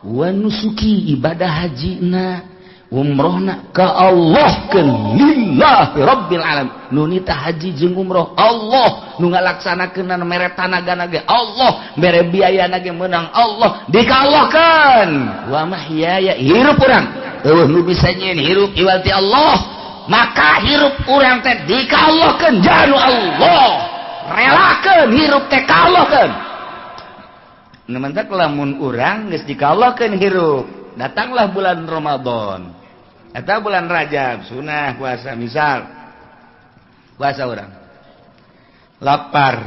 wa nusuki ibadah hajina umrohna ka Allah keun lillahi rabbil alamin nunita haji jeung umroh Allah nu ngalaksanakeun mere tanagana ge Allah mere biayana ge meunang Allah dikalohkeun wa mahyaya hirup urang eueuh nu bisa nyieun hirup iwalti Allah maka hirup urang teh dikalohkeun janu Allah relakeun hirup teh kalohkeun nementak lamun urang geus dikalohkeun hirup datanglah bulan Ramadan eta bulan Rajab sunah puasa misal puasa urang lapar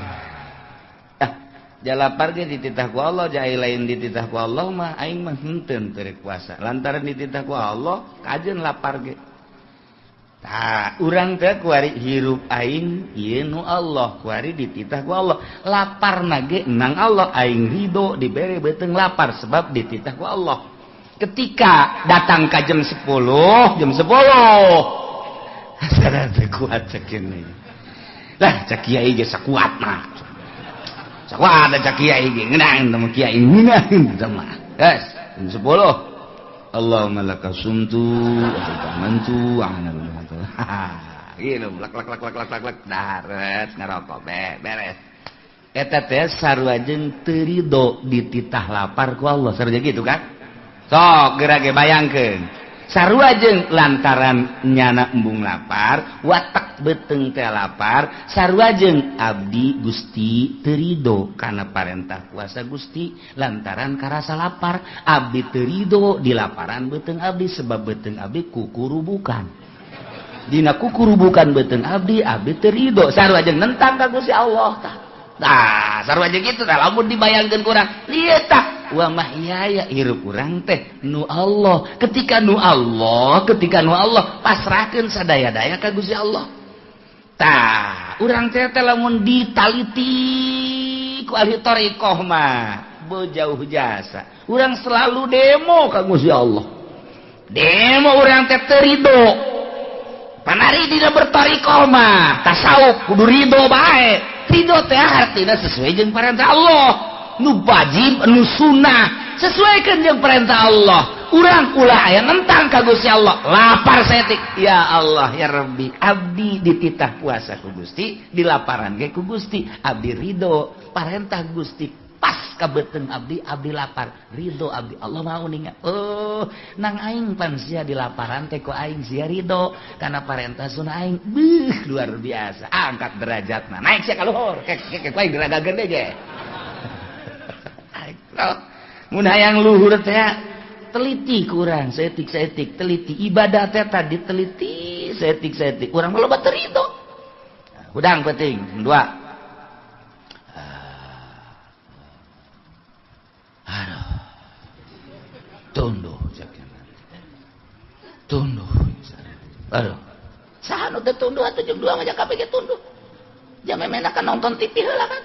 ja lapar ge dititah ku Allah ja lain dititah ku Allah mah aing mah henteu teu puasa lantaran dititah ku Allah kajeun lapar ge. Tah, urang teh kuari hirup aing ieu nu Allah, kuari dititah ku Allah. Laparna ge nang Allah aing ridho dibere beuteung lapar sebab dititah ku Allah. Ketika datang ka jam 10, asal teh kuat cek ini. Lah cek kiai ge sakuat mah. Sakuat cek kiai ge ngeunang teh kiai ngeunang teh mah. Geus, jam 10. Allahumma laka sumtu wa amantu wa amantu. Ieu lak daret ngarokok beres. Eta teh sarua jeung teu ridho dititah lapar ku Allah. Sarua gitu kan? Sok geura ge bayangkeun. Sarua jeung lantaran nyana embung lapar, watak beuteung teh lapar, sarua jeung abdi Gusti teu ridho kana parentah puasa Gusti lantaran karasa lapar. Abdi teu ridho di laparan beuteung abdi sebab beuteung abdi kukurubukan. Dina kukurubukan beuteung abdi teu ridho. Sarua jeung nentang ka Gusti Allah tah. Tah, sarua jeung kitu tah lamun dibayangkeun ku urang, ieu tah wa mahyaya hirup urang teh nu Allah. Ketika nu Allah pasrahkeun sadaya-daya ka Gusti Allah. Tah, urang teh lamun ditaliti ku ahli thariqah mah beuh jasa. Urang selalu demo ka Gusti Allah. Demo urang teh teu ridho. Panari dina berthariqah mah tasawuf kudu ridho bae. Ridho teh artina sesuai jeung perintah Allah. Nu wajib nu sunnah sesuaikan jeung perintah Allah. Urang ulah aya nentang ka Gusti Allah lapar setik ya Allah ya Rabbi abdi dititah puasa ku Gusti dilaparan ge ku Gusti abdi ridho parentah Gusti pas ka beuteung abdi lapar ridho abdi Allah mau ningat nang aing pan sia dilaparan teh ku aing sia ridho kana parentah sunah aing luar biasa angkat derajatna naik sia ka luhur kek aing diragageun deui ge. Mun hayang luhur teh teliti kurang setik teliti ibadah teh tadi teliti setik urang mah loba teu ridho. Udang penting 2. Aduh tunduh. Aduh. Saha nu teu tunduh atuh jam 2 ngajak KPG tunduh. Jam memena kan nonton TV heula kan.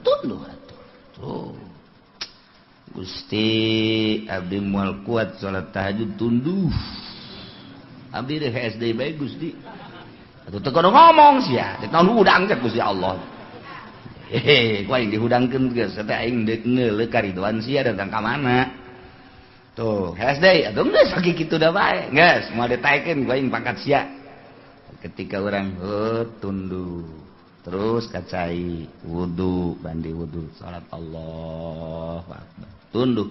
Tunduh atuh. Tuh. Gusti abdi moal kuat salat tahajud tunduh. Abdi teh SD bae Gusti. Atuh teu kudu ngomong sia, teh naon udang teh Gusti Allah. Ku aing dihudangkeun geus teh aing deuk ngeuleuh karidoan sia datang ka mana. Tuh, SD atuh geus sakit kitu da bae. Geus moal ditaekeun ku aing pangkat sia. Ketika orang tunduh terus kacai wudu bandi wudu salat Allahu Akbar tunduh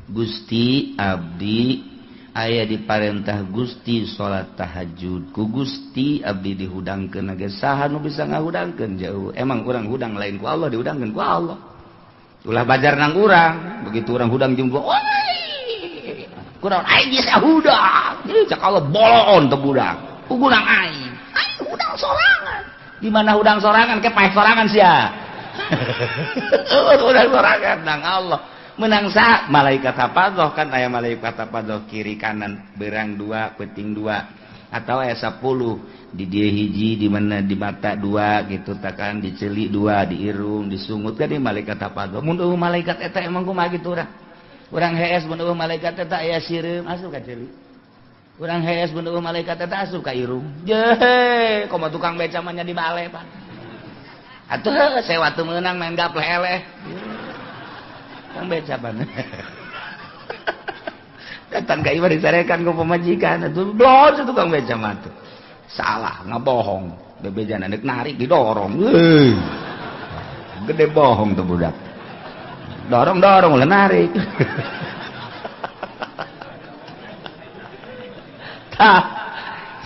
Gusti abdi aya diparentah Gusti salat tahajud ku Gusti abdi dihudangkeun ge saha nu bisa ngahudangkeun jauh emang urang hudang lain ku Allah dihudangkeun ku Allah ulah bajar nang urang begitu urang hudang jeung woi kurang aing bisa hudang cak Allah bolon teu budak ugurang aing hudang sorangan di mana hudang sorangan ke paeh sorangan sia hudang sorangan nang Allah menang sa malaikat hafazoh kan aya malaikat hafazoh kiri kanan berang 2 peuting 2 atau aya 10 di dieu hiji di mana di mata 2 gitu takan di ceuli 2 di irung di sungut kan di malaikat hafazoh mun eueuh malaikat eta emang kumaha kitu urang hees mun eueuh malaikat eta aya sireum asup ka ceuli urang hees mun eueuh malaikat eta asup ka irung jehe komo tukang beca mah nya di bale Pak atuh sewa teu meunang main gapleh eleh tukang beca pan datang ka ieu disarekan ku pamajikan atuh doh tukang beca mah tuh salah ngabohong bebejana neuk narik didorong gede bohong tuh budak dorong ulah narik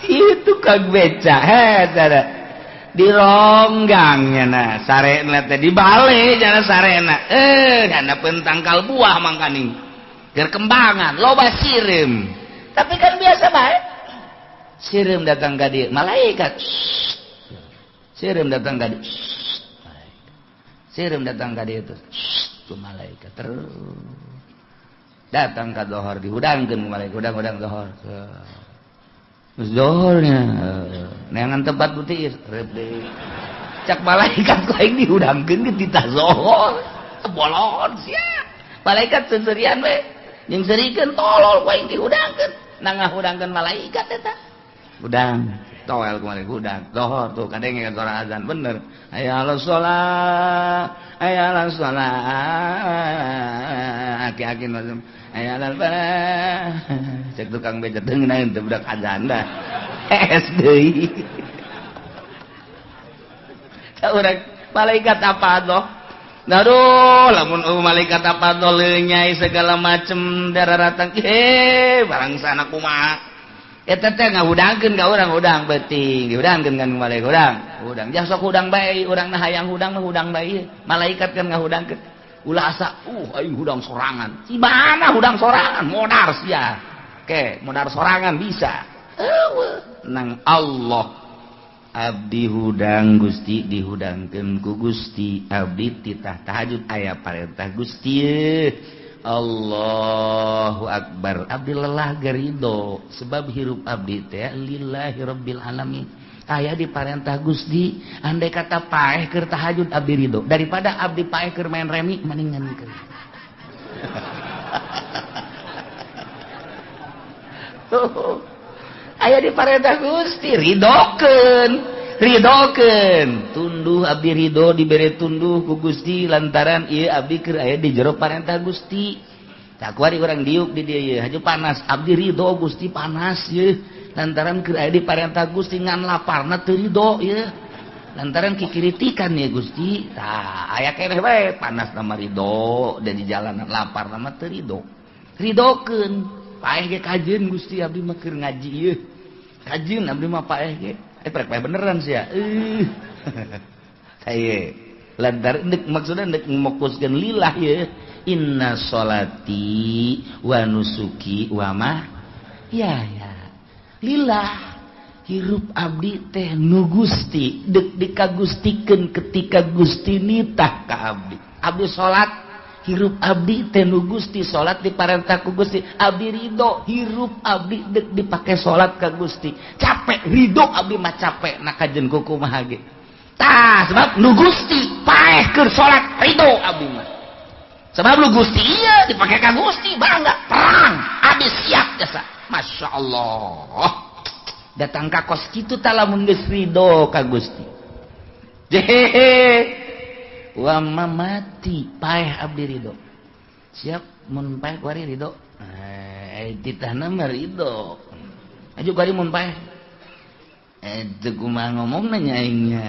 itu kang beca ada di ronggangnya nah sarena teh di bale jana sarena dana pentangkal buah mangkaning keur kembangan loba sireum tapi kan biasa bae sireum datang ka dieu malaikat sireum datang ka dieu sireum datang ka dieu tuh malaikat terus datang ka zohor dihudangkeun malaikat hudang zohor zohornya neangan tempat putih rebe cak malaikat ku aing dihudangkeun ke tita zohor bolon sia malaikat seserian we jeung serikeun tolol ku aing dihudangkeun nang ngahudangkeun malaikat eta udang toel kemarin udang zohor tuh kadenge kan suara azan bener aya ala sholat aki-aki mazum aya ala cek tukang beca deungeun teh budak azan dah SD urang malaikat apa doh aduh lamun malaikat apa doh lenyai segala macem dararatang barang sana kumaha eta teh ngahudangkeun ka urang hudang beuting dihudangkeun kan malaikat hudang jah sok hudang bae urang nah hayang hudang mah hudang bae malaikat kan ngahudangkeun ulah asa aing hudang sorangan si mana hudang sorangan modar sia ke modar sorangan bisa nang Allah abdi hudang Gusti dihudangkeun ku Gusti abdi titah tahajud aya parentah Gusti Allahu Akbar abdi lelah gerido sebab hirup abdi teh lillahi rabbil alamin aya di parentah Gusti andai kata paeh keur tahajud abdi ridho daripada abdi paeh keur main remi mendingan keur aya di parentah Gusti ridokeun tunduh abdi ridho dibere tunduh ku Gusti lantaran ieu abdi keur aya di jero parentah Gusti tak kuari urang diuk di dieu ye haju panas abdi ridho Gusti panas ye lantaran keur aya di parentah Gusti ngan laparna teu ridho ye lantaran kikiritikan ye Gusti tah aya keneh bae panas nama ridho dan di jalanan lapar nama teu ridho ridokeun paeh ge kajeun Gusti abdi mah keur ngaji ye kajeun abdi mah paeh ge prek beneran sia saya lantar maksudnya mokuskeun lillah ya inna sholati wa nusuki wa ya lillah hirup abdi teh nu Gusti dek dikagustikeun ketika Gusti nitah ka abdi salat hirup abdi teh nu Gusti salat diparentah ku Gusti abdi ridho hirup abdi dek dipake salat ka Gusti capek ridho abdi mah capek na kajen kumaha ge tah sebab nu Gusti paeh keur salat ridho abdi mah sebab lu Gusti iya dipake ka Gusti bangga perang abdi siap jasa Masya Allah datang ka kos kitu tah lamun geus ridho ka Gusti jehehe wa mati paeh abdi ridho siap mun paeh kuari ridho titahna mah ridho aju kuari mun paeh teu kumaha ngomongna nya aingnya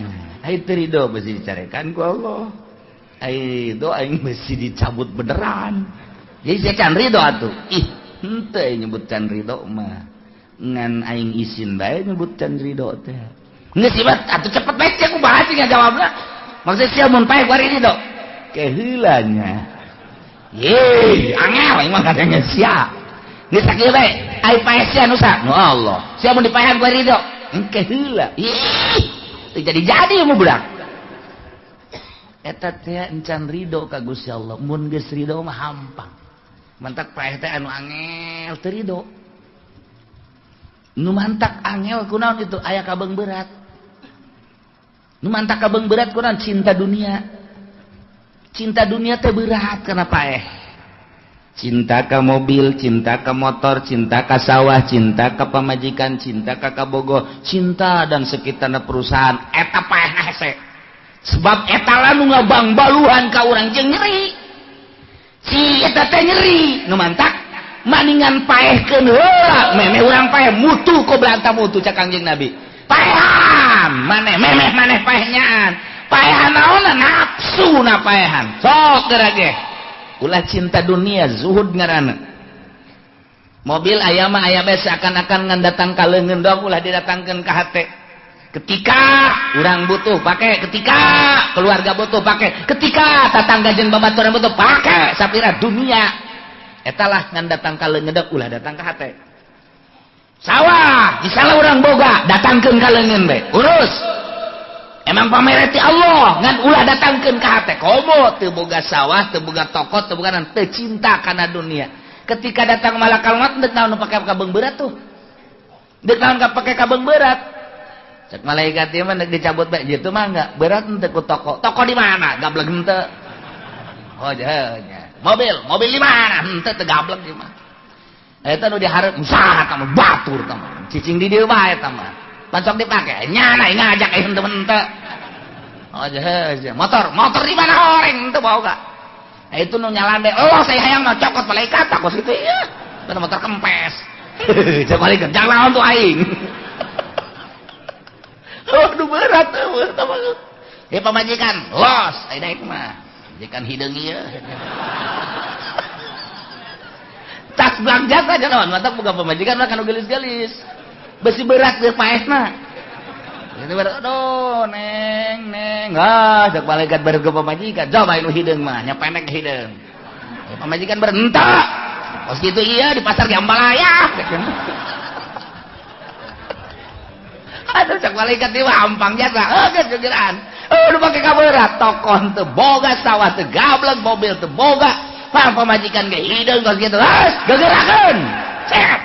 ai teu ridho bisi dicarekan ku Allah ai ridho aing bisi dicabut beneran jadi saya can ridho atuh ih henteu nyebut can ridho mah ngan aing isin bae nyebut can ridho teh geus sibat atuh cepet bae aku bahas ngajawabna maksudnya siapa mun paeh kuari ridho keheulanya ye angel emang katanya siap geus sakieu bae ai paeh sia nu sa nu Allah sia mun dipaehan kuari ridho engke heula ih teu jadi mah budak eta teh encan ridho ka Gusti Allah mun geus ridho mah hampang mantak paeh teh anu angel teu ridho nu mantak angel kunaon itu aya kabeng berat nu mantak kabeng berat kunaon cinta dunia teh berat kana paeh cinta ka mobil cinta ka motor cinta ka sawah cinta ka pamajikan cinta ka kabogo cinta dan sekitarna perusahaan eta paeh hese sebab eta lah nu ngabangbaluhan ka urang jeung nyeri si eta teh nyeri nu mantak maningan paehkeun heula memeh urang paeh mutu koblanta mutu cak Kangjeng Nabi paehan maneh memeh maneh paehnyaan paehan naonna nafsu na paehan sok geura ge ulah cinta dunia zuhud ngaranna mobil aya mah aya bae seakan-akan ngan datang ka leungeun dong ulah didatangkeun ka hate ketika urang butuh pake ketika keluarga butuh pake ketika tatangga jeung babaturan butuh pake sapira dunia eta lah ngan datang ka leungeun ulah datang ka hate sawah misalnya orang boga datangkeun ka leungeun bae urus emang pamereti Allah ngan ulah datangkeun ka hate komo teu boga sawah teu boga toko teu boga teu cinta kana dunia ketika datang malakal maut deuk naon pake kabeng berat tuh deuk naon pake kabeng berat cek malaikat ieu mah deuk dicabut bae jitu mah enggak berat teu ku toko di mana gablek henteu oh nya mobil di mana henteu teu gablek ieu mah eta nu dihareup usaha tah mah batur tah mah cicing di dieu bae tah mah pancok dipake nyana ngajak henteu henteu oh motor di mana horeng henteu boga itu nu nyalande oh saya hayang mah cokot malaikat takos kitu ieu eta motor kempes cek malaikat jangan untuk aing aduh berat ya pamajikan los ayeuna itu mah majikan hideung ieu tas belanja saja naon mantap bukan pamajikan mah kanu gelis-gelis besi berat ge paesna itu berat aduh neng cek malaikat baru ke pamajikan coba anu hideung mah nya pendek hideung pamajikan berentak pos kitu iya di pasar Gambalaya aduh cak malaikat ieu hampang jasa geus gegeran nu pake kaberat tokon teu boga sawah teu gablek mobil teu boga pamajikan ge hideung kos kitu gegerakeun set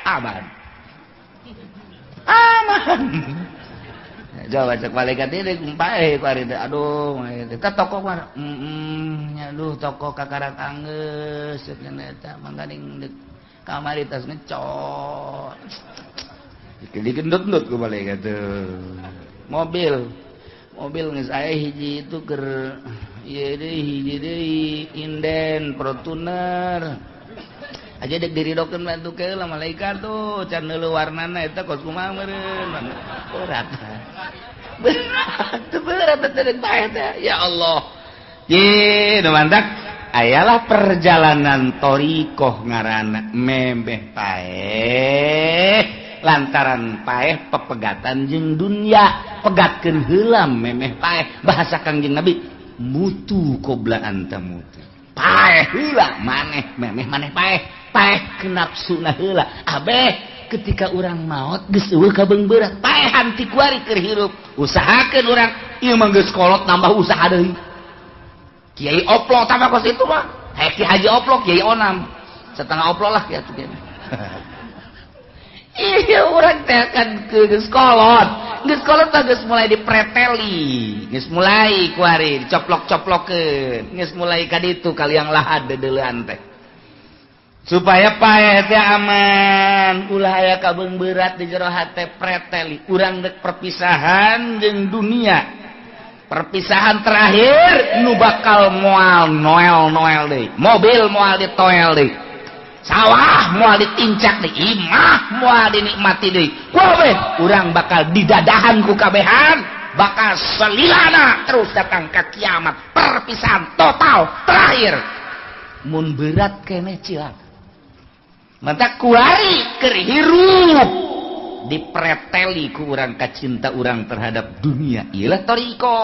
aman coba cak malaikat ieu paeh ku ari teh aduh eta toko mah aduh toko kakarak anggeus ceuk eta mangganing kamari tas ngecot digendut-gendut ku malaikat tuh mobil geus aya hiji itu keur ieu deui hiji deui inden Fortuner aja dek diridokeun bantu ke lah malaikat tuh can neuleuh warnana eta kos kumaha meureun berat teh paeh teh ya Allah ye nu mantak ayalah perjalanan thariqah ngaranna memeh paeh lantaran paeh pepegatan jeung dunia pegatkeun heula memeh paeh bahasa Kangjeng Nabi mutu qoblaan ta mutu paeh heula maneh memeh maneh paeh ke nafsuna heula abeh ketika urang maot geus eueuh kabeng berat paehan ti kuari keur hirup usahakeun urang ieu mah geus kolot nambah usaha deui kiai oplo tambah kos itu mah Ki Haji Oplok Kiai Onam setengah oplok lah ya tuh. Iya orang teh kan geus kolot geus mulai dipreteli geus mulai kuari dicoplok-coplokeun geus mulai ka ditu kali yang lahad deuleuan teh supaya paeh teh aman ulah aya kabeung berat di jero hate preteli urang dek perpisahan jeung dunia perpisahan terakhir nu bakal moal noel deui mobil moal ditoel deui sawah moal ditincak deui imah moal dinikmati deui kabeh urang bakal didadahan ku kabehan bakal selilana terus datang ke kiamat perpisahan total terakhir mun berat keneh cilaka mantap kuari keur hirup dipreteli ku urang kacinta urang terhadap dunia iyalah toriko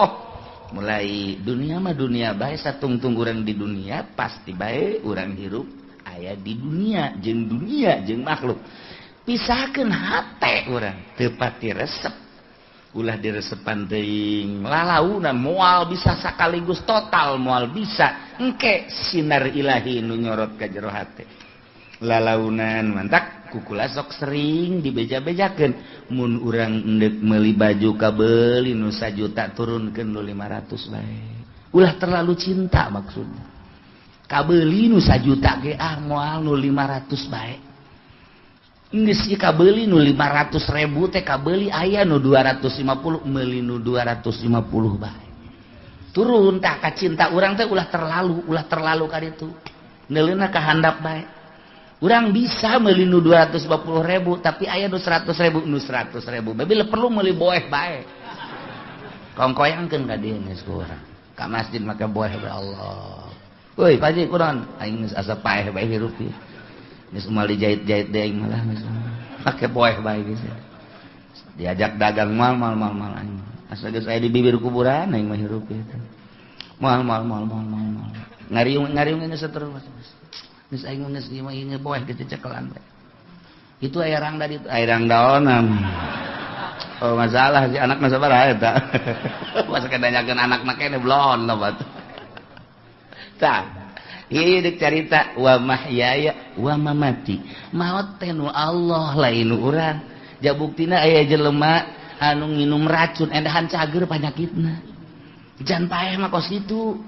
mulai dunia mah dunia bae satungtung urang di dunia pasti bae urang hirup aya di dunia jeung makhluk pisahkeun hate urang teu pati resep ulah diresepan teuing lalaunan moal bisa sakaligus total moal bisa engke sinar ilahi nu nyorot ka jero hate lalaunan mantak kukula sok sering dibeja-bejakeun mun urang endek meuli baju kabeuli nu 1 juta turunkeun nu 500 bae ulah terlalu cinta maksudnya kabeuli nu 1 juta ge moal nu 500 bae geus ieu kabeuli nu 500.000 teh kabeuli aya nu 250 meuli nu 250 bae turun tah ka cinta urang teh ulah terlalu ka ditu neuleuna ka handap bae urang bisa meuli nu 250.000 tapi aya nu 100.000 nu 100.000 bae perlu meuli boeh bae kongkoyangkeun ka dieu geus urang ka masjid make boeh bae Allah woi paji kunaon aing geus asa paeh bae hirup ieu geus moal dijahit-jahit deui aing malah geus make boeh bae geus diajak dagang mal aing asa geus aya di bibir kuburan aing mah hirup ieu mal ngariung geus terus geus aing geus ieu mah ieu boeh geus cekelan bae itu aya rangda di aya rangda onam oh masalah si anakna sabaraha eta masa kedanyakeun anakna keneh blon loba tah ieu deuk carita wa mahyaya wa mamati maot teh nu Allah lain urang jabuktina aya jelema anu nginum racun endahan cager panyakitna jan paeh mah kos kitu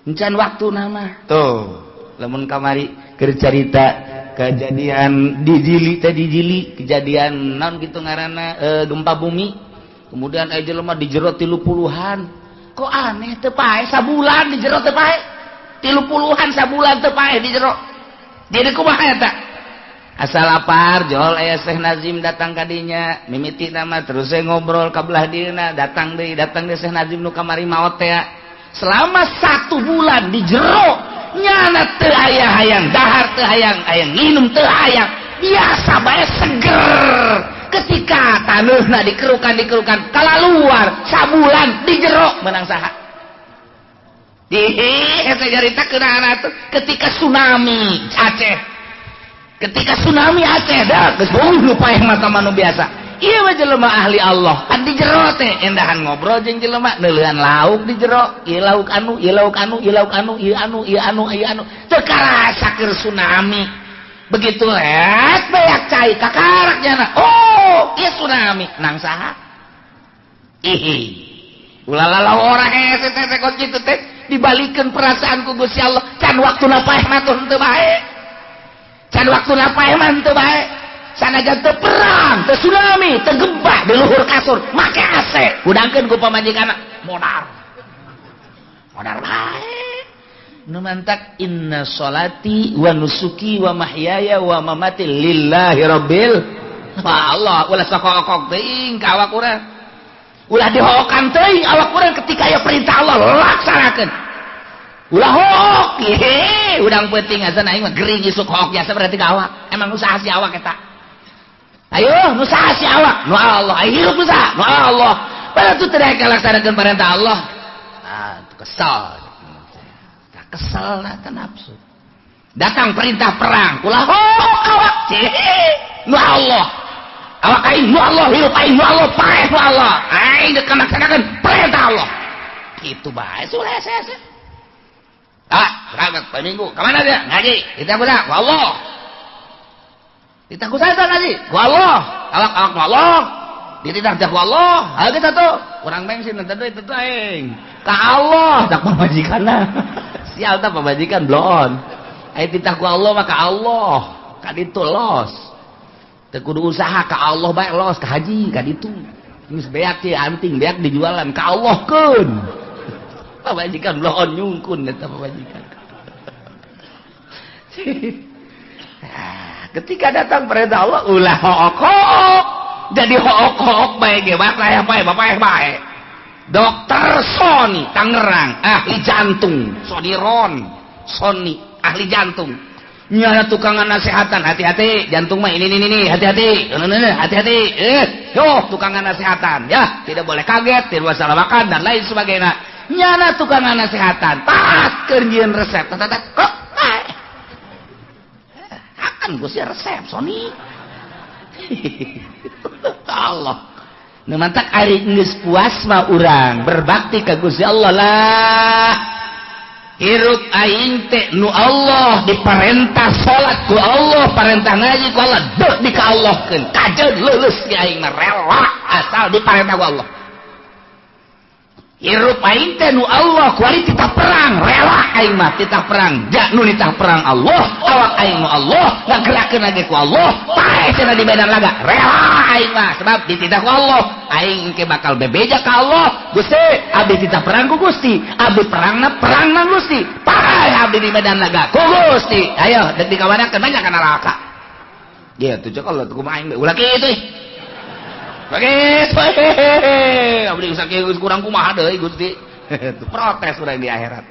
encan waktuna mah tuh lamun kamari keur carita kejadian di Jili kejadian naon kitu ngaranna gempa bumi kemudian aya jelema di jero 30-an kok aneh teu paeh sabulan di jero teu paeh 30-an sabulan teu paeh di jero jadi kumaha eta asal lapar jol aya Syekh Nazim datang ka dinya mimiti nama terus ngobrol ka belah dieuna datang deui Syekh Nazim nu kamari maot teh selama 1 bulan di jero nyana teu aya hayang dahar teu hayang nginum teu hayang biasa bae seger ketika taneuhna dikerukan kalaluar sabulan di jero menang saha eta jaritakeun anak teh ketika tsunami Aceh dah geus nu paeh mata manu biasa ieu mah jelema ahli Allah kan di jero teh endahan ngobrol jeung jelema neuleuan lauk di jero ieu lauk anu teu karasa keur tsunami begitu let beak cai kakaraknya oh ieu tsunami nang saha ulah orang hese teh kok kitu teh dibalikeun perasaan ku Gusti Allah can waktuna paeh mah teu bae can waktuna paeh mah teu bae sanajan teu perang teu tsunami teu gempa di luhur kasur make AC udangkeun ku pamajikanna modar bae nu mantak inna sholati wa nusuki wa mahyaya wa mamati lillahi rabbil Allah ulah sakokok teuing ka awak urang ulah dihokan teuing awak urang ketika aya perintah Allah laksanakeun ulah hook udang peuting asan aing mah gering isuk hook nya berarti ka awak emang usaha si awak eta ayo nu saha si awak nu Allah ayo hirup nu saha nu Allah pada tu teu daek laksanakeun perintah Allah kesel teh nafsu datang perintah perang ulah hook awak nu Allah awak aing nu Allah hirup aing nu Allah paeh nu Allah aing dek laksanakeun perintah Allah kitu bae suleh hese berangkat Pak Minggu. Kemana dia? Ngaji. Kita kuda, ku Allah. Kita kuda ngaji, ku Allah. Awak ku Allah. Ditidak ku Allah. Ayo kita tuh. Kurang bensin nanti itu tuh aing. Ka Allah, tak pamajikanna. Sial tak pamajikan blon. Ayo tidak ku Allah maka Allah. Ka ditu los. Teu kudu usaha ka Allah bae los ka haji ka ditu. Geus beak teh anting beak dijualan ka Allah keun. Pamajikan blon nyungkun eta pamajikan. Ketika datang perintah Allah ulah hook jadi hook bae ge bae bae Dokter Sony Tangerang ahli jantung Sony ahli jantung nyana tukangan nasehatan hati-hati jantung mah ini hati-hati yo tukangan nasehatan ya tidak boleh kaget tidak salah makan dan lain sebagainya nyana tukangan nasehatan tak kerjieun resep kok akan Gusti resep Sony Allah nemantak ari geus puas mah urang berbakti ka Gusti Allah lah hirup aing teh nu Allah diperintah salat ku Allah perintah ngaji ku Allah deuh dikaallahkeun kajeun leuleus ge aing mah rela asal diperintah ku Allah hirup aing teh nu Allah kuari titah perang rela aing mah titah perang ja nu titah perang Allah awak aing nu Allah ngagerakeun lagi ku Allah pae cenah di medan laga rela aing mah sebab dititah ku Allah aing ke bakal bebeja ka Allah Gusti abdi titah perang ku Gusti abdi perangna Gusti pae abdi di medan laga ku Gusti ayo dek dikawanakeun banyak kana neraka ya tuh cek Allah tuh kumaha aing ulah kitu begitu abdi usah kurang kumaha deui Gusti protes urang di akhirat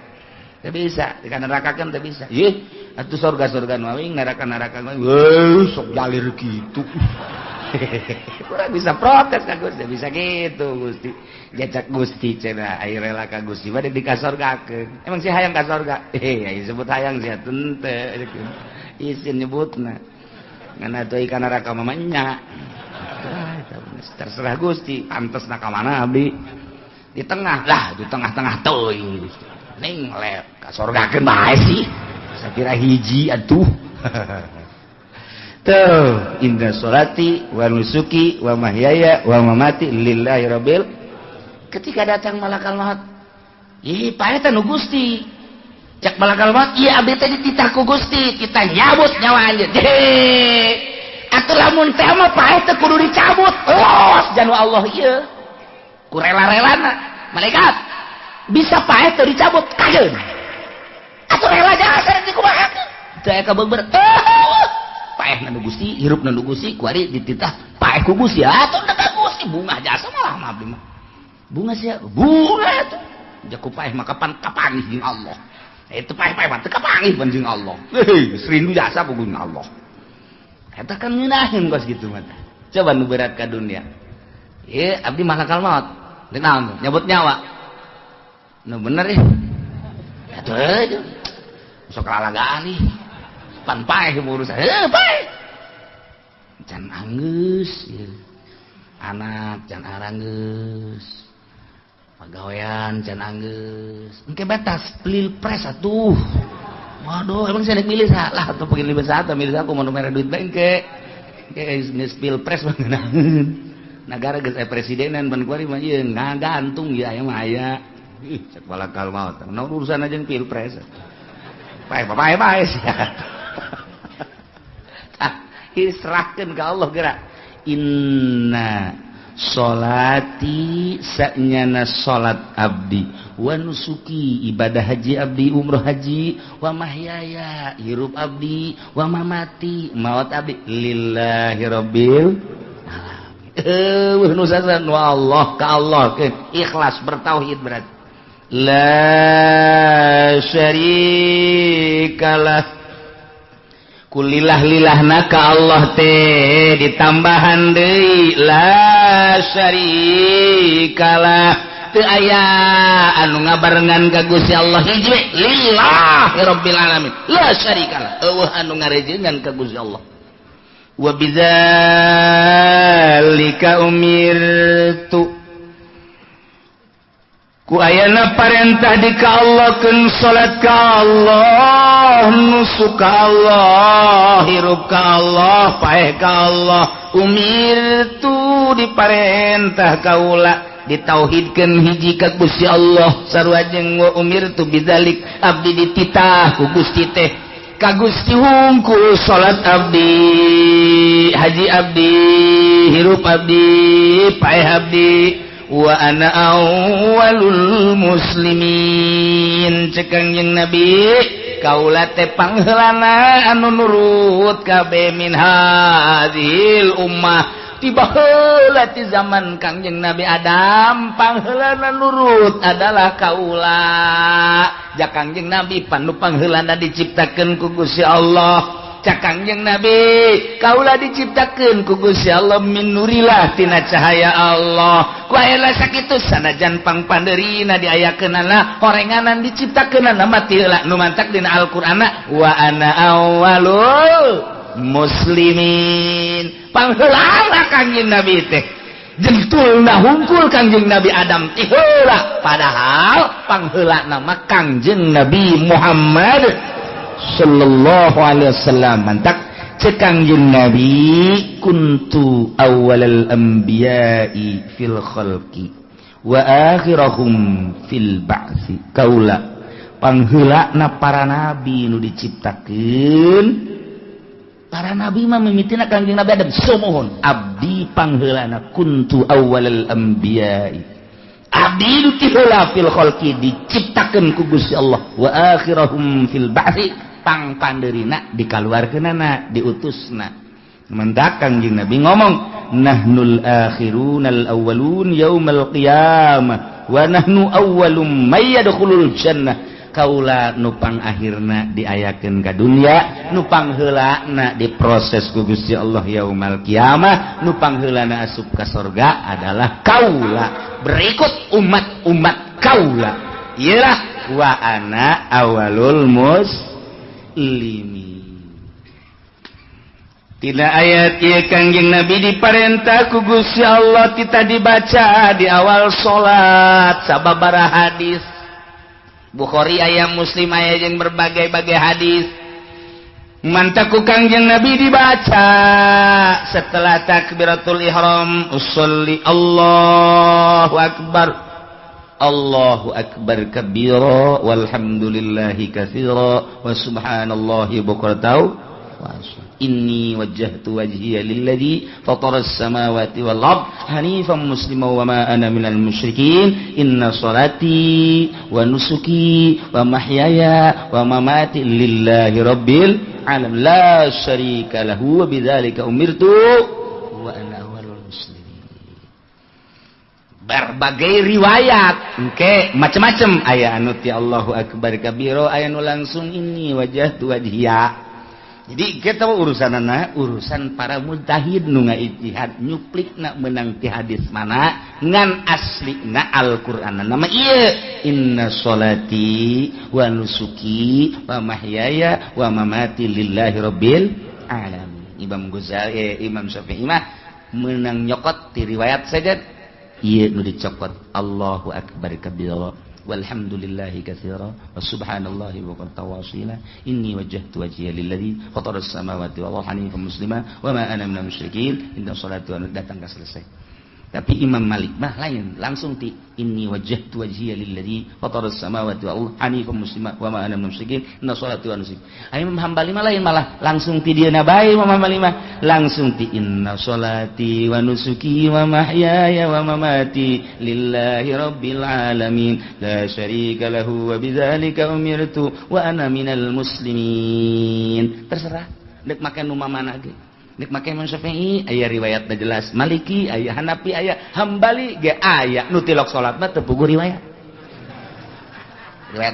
teu bisa di neraka kan teu bisa ieu atuh surga mawing neraka mawing sok jalir kitu urang bisa protes ka Gusti bisa gitu Gusti jacak Gusti cenah ai rela ka Gusti bade dikasorgakeun emang si hayang ka surga ai disebut hayang sia teu isin nyebutna ngan atuh ka neraka mah nya terserah Gusti pantes nak ka mana abdi di tengah lah di tengah-tengah teuing ning lep ka sorgakeun bae sih sakira hiji atuh tuh inna sholati wa nusuki wa mahyaya wa mamati lillahi rabbil ketika datang malakal maut ih pae teh nu Gusti cek malakal maut ieu abdi teh dititah ku Gusti kita nyabut nyawa anjeun atuh lamun teh mah pae teh kudu dicabut los janu Allah ieu ku rela-relana malaikat bisa pae teh dicabut kajeun atuh rela jasa dikumahakeun teu aya kabeber pae nu Gusti hirupna nu Gusti kuari dititah pae ku Gusti atuh da Gusti bunga jasa malah mah abdi mah bunga sia bunga atuh jaku pae mah kapan jeung Allah itu pae mah teu kapanggih jeung Allah serindu jasa ku Allah eta kan ngeunaheun kos kitu mah coba nu berat ka dunia ieu abdi malakal maut deuk naon nyabut nyawa nu bener atuh sok lalagaan nih pan pae urusan pae can anggeus anak can aranggeus pagawean can anggeus engke batas pilpres atuh waduh emang saya milih salah atau pengen libet saat milih aku mau nomor duit bengke geus pilpres bangeunangeun negara geus presidenan ban kuari mah ieu ngagantung ya aya mah aya cek balakal maut naon urusan aja pilpres pae sia tah serahkeun ka Allah geura inna sholati sa'nyana sholat abdi wa nusuki ibadah haji abdi umroh haji wa mahyaya hirup abdi wa mamati maut abdi lillahi rabbil alamin nu sasan wa Allah ka Allah ikhlas bertauhid berarti la syarikalah kulillah-lillahna ka Allah teh ditambahan deui la syarikalah teu aya anu ngabarengan ka Gusti Allah hiji we lillahi rabbil alamin la syarikalah eueuh anu ngarejeungan ka Gusti Allah wa bidzalika umirtu ku ayana parentah di ka Allah keun salat ka Allah, nusuk ka Allah, hirup ka Allah, paeh ka Allah. Umirtu diparentah kaula ditauhidkeun hiji ka Gusti Allah sarua jeung wa umirtu bidzalik abdi dititah ku Gusti teh ka Gusti hungkul salat abdi, haji abdi, hirup abdi, paeh abdi. Wa ana awwalul muslimin cekang jeung Nabi kaula teh pangheulana anu nurut kabeh min hadhil ummah tiba heula ti zaman Kangjeng Nabi Adam pangheulana nurut adalah kaula ja Kangjeng Nabi panu pangheulana diciptakeun ku Gusti Allah Kangjeng Nabi kaula diciptakeun ku Gusti Allah min nurillah tina cahaya Allah ku ayeuna sakitu sanajan pangpandeurina diayakeunana horenganan diciptakeunana mati heula nu mantak dina Al-Qur'anna wa ana awwalul muslimin pangheulana Kangjeng Nabi teh jentulna hungkul Kangjeng Nabi Adam ti heula padahal pangheulana mah Kangjeng Nabi Muhammad sallallahu alaihi wasallam mantak cekangjeng Nabi kuntu awwalal anbiya'i fil khalqi wa akhirahum fil ba'si kaula pangheulana para nabi nu diciptakeun para nabi mah mimitina Kangjeng Nabi Adam sumuhun abdi pangheulana kuntu awwalal anbiya'i abdi nu ti heula fil khalqi diciptakeun ku Gusti Allah wa akhirahum fil ba'si pang panderina dikaluarkeunana diutusna mendak Kangjeng Nabi ngomong nahnul akhirunal awwalun yaumal qiyamah wa nahnu awwalum may yadkhulul jannah kaula nu pang akhirna diayakeun ka dunya nu pang heulana diproses ku Gusti Allah yaumal qiyamah nu pang heulana asup ka surga adalah kaula berikut umat-umat kaula ialah wa ana awwalul limi. Tina ayat ieu Kangjeng Nabi diparentah ku Gusti Allah kita dibaca di awal salat sababaraha hadis Bukhari aya Muslim aya jeung berbagai-bagai hadis mantap ku Kangjeng Nabi dibaca setelah takbiratul ihram usolli Allahu akbar Allahu akbar kabira walhamdulillahi katsira wa subhanallahi bukratan wa inni wajjahtu wajhiya lilladzi fataras samawati wal ard hanifan musliman wa ma ana minal musyrikin inna salati wa nusuki wa mahyaya wa mamati lillahi rabbil alamin la syarika lahu wa bidzalika umirtu wa ana berbagai riwayat engke macam-macam aya anu ti Allahu akbar kabira aya nu langsung ini wajhatu wajhiya jadi kita urusanana urusan para mujtahid nu ngaijtihad nyuplikna meunang ti hadis mana ngan aslina Al-Qur'an nama ieu inna sholati wa nusuki wa mahyaya wa mamati lillahi rabbil alamin Imam Ghazali Imam Syafi'i mah meunang nyokot ti riwayat saja ieu nu dicokot Allahu akbar kabira walhamdulillahi katsira wa subhanallahi wa tawasila inni wajjahtu wajhiya lilladzi fataras samawati wal ardi hanifan muslima wa ma ana minal musyrikin inna sholati wa datang ka selesai tapi Imam Malik mah lain langsung ti inni wajjahtu wajhiya lilladzi fataras samawati wal ardi hanifan muslima wa ma ana minal musyrikin inna sholati wa nusuki Imam Hambali mah lain malah langsung ti dieuna bae Imam Hambali mah langsung ti inna sholati wa nusuki wa mahyaya wa mamati lillahi rabbil alamin la syarika lahu wa bidzalika umirtu wa ana minal muslimin terserah dek make nu mamana ge nek make Imam Syafi'i aya riwayatna jelas Maliki aya Hanafi aya Hambali ge aya nu tilok salat mah teu puguh riwayat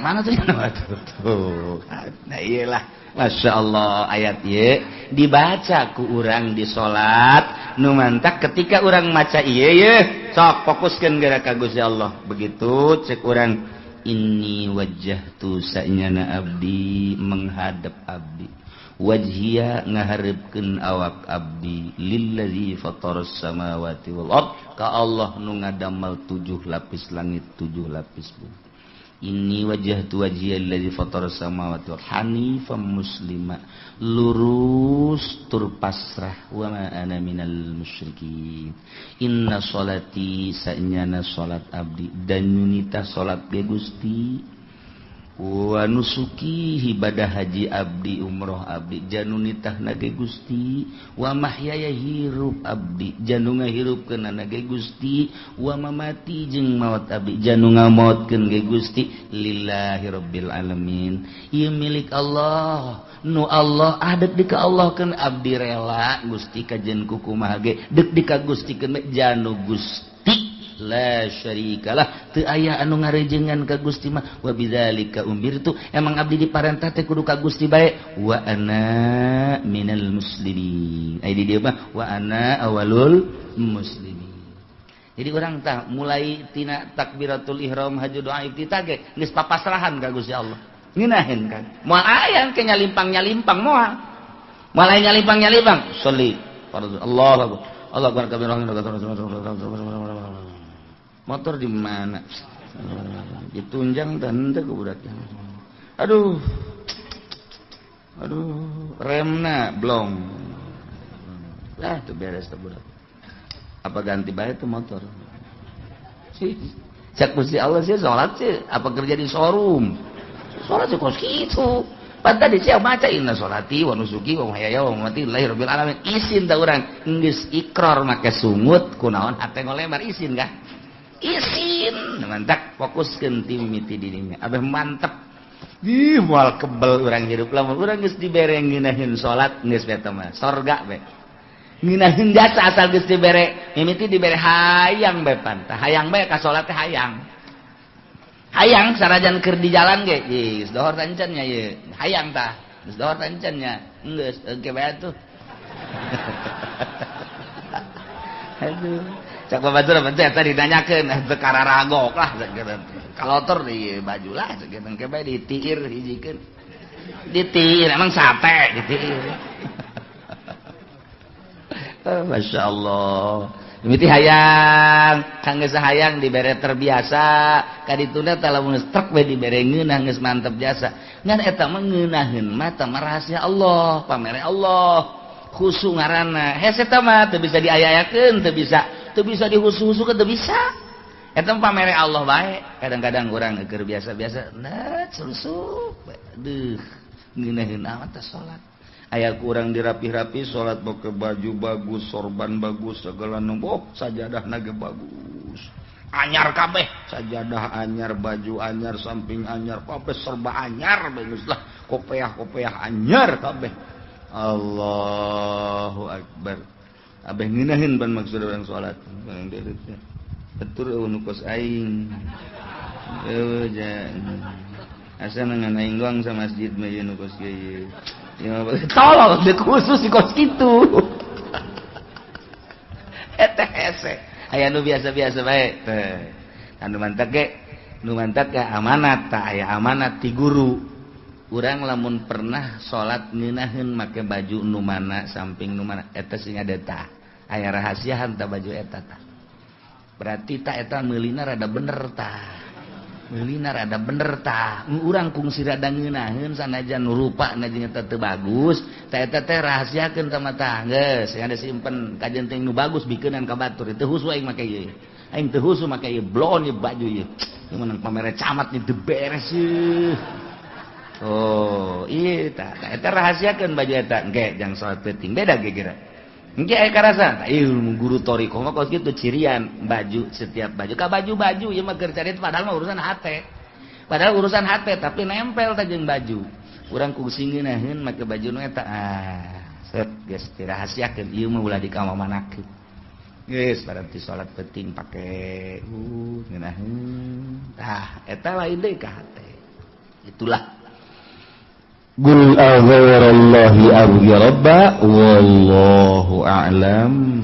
mana tuh nah iyalah Masya Allah ayat ieu dibaca ku urang di salat nu mantak ketika urang maca ieu ye sok fokuskeun geura ka Gusti Allah begitu cek urang inni wajjahtu sa'nyana abdi menghadap abdi wajhiya ngaharepkeun awak abdi lillazi fataras samawati wal ard ka Allah nu ngadamel 7 lapis langit 7 lapis bumi. Inni wajjahtu wajhiya lillazi fataras samawati wal hanifan muslima lurus tur pasrah wa ma ana minal musyrikin. Inna sholati sa'nyana salat abdi dan nyunita salat ge Gusti wa nusuki ibadah haji abdi umroh abdi janunitah nage Gusti wa mahyaya hirup abdi janu ngahirupkeun nage Gusti wa mamati jeung maot abdi janu ngamaotkeun ge Gusti lillahi rabbil alamin. Ieu milik Allah nu Allah adek di ka Allah keun abdi rela Gusti kajen kukumaha ge deuk di ka Gusti keun janu Gusti la syarikalah teu aya anu ngarejengan ka Gusti mah wa bidzalika umirtu emang abdi diparentah teh kudu ka Gusti bae wa ana minal muslimin ai di dieu mah wa ana awalul muslimin. Jadi urang tah mulai tina takbiratul ihram haju doa iftitah ge geus papasrahan ka Gusti Allah ngeunaheun kan moal aya ke nyalimpang moal aya nyalimpang sholli fardhu Allahu akbar kabirah motor di mana ditunjang dan henteu budak aduh remna blong lah tuh beres tuh budak apa ganti bae tuh motor sih cak Gusti Allah sih salat sih apa kerja di showroom salat sih kos kitu padahal di sia maca inna sholati wa nusuki wa mahyaya wa mamati lillahi rabbil alamin isin da urang geus ikrar make sungut kunaon hate ngolemar isin kah isin mantap fokuskeun ti mimiti dirinya abeh mantep ih moal kebel urang hirup lamun urang geus dibere ngeunaheun salat geus beta mah sorga we ngeunaheun jasa asal geus dibere mimiti dibere hayang bae pantah hayang bae ka salat teh hayang sarajan keur di jalan ge geus dohor tancan nya ye hayang tah geus dohor tancan nya geus engke bae atuh aduh cak babatur apa teh tadi nanyakeun teu kararagok lah sakitu. Kalotor di baju lah sakitu engke bae ditiir hijikeun. Ditiir emang sate ditiir. Masyaallah. Mimiti hayang, kang geus hayang dibere terbiasa, kadituna teh lamun trek we dibere ngeunah geus mantep jasa. Ngan eta mah ngeunaheun mah teh rahasia Allah, pamere Allah. Khusu ngaranna. Hese teh mah teu bisa diayayakeun, teu bisa dihusu-husukeun teu bisa. Eta pamere Allah bae. Kadang-kadang urang keur biasa-biasa, nah susuk. Duh, ngeunaheun amat teh salat. Aya kurang dirapih-rapih salat pakai baju bagus, sorban bagus, segala nu sajadahna ge bagus. Anyar kabeh, sajadah anyar, baju anyar, samping anyar, kabeh serba anyar bagus lah. Kopiah anyar kabeh. Allahu Akbar. Abeh ngeunaheun ban maksud urang salat. Barang dereutnya. Betul nu kos aing. Asa ngan aing doang sa masjid mah ieu nu kos ieu. Ya tolong de khusus di kos kitu. Eta hese. Aya nu biasa-biasa bae. Teh. Anu mantap ge amanat tah aya amanat ti guru. Urang lamun pernah salat ngeunaheun make baju nu mana samping nu mana eta sing ada tah aya rahasiaan tah baju eta tah berarti tah eta meulina rada bener tah urang kungsi rada ngeunaheun sanajan rupana jeung eta teu bagus tah eta teh rahasiakeun tah mah tah geus ada simpen kajen teh nu bagus bikeunan ka batur teu husu aing make ieu aing teu husu make ieu blon ieu baju ieu mun pamere camat ni teu beres ieu. Oh, iya eta rahasiakeun baju eta engke jang salat penting beda ge kira. Engke aya karasan, ieu guru toriko mah kos kitu cirian baju setiap baju ka baju ieu mah keur carit padahal mah urusan hate. Padahal urusan hate tapi nempel teh jeung baju. Urang kungsi ngeunaheun make baju nu eta set geus dirahasiakeun ieu mah ulah dikamamanakeun. Geus berarti salat penting pake ngeunaheun. Tah eta lain deui ka hate. Itulah Qul a'udzu billahi rabba wallahu a'lam.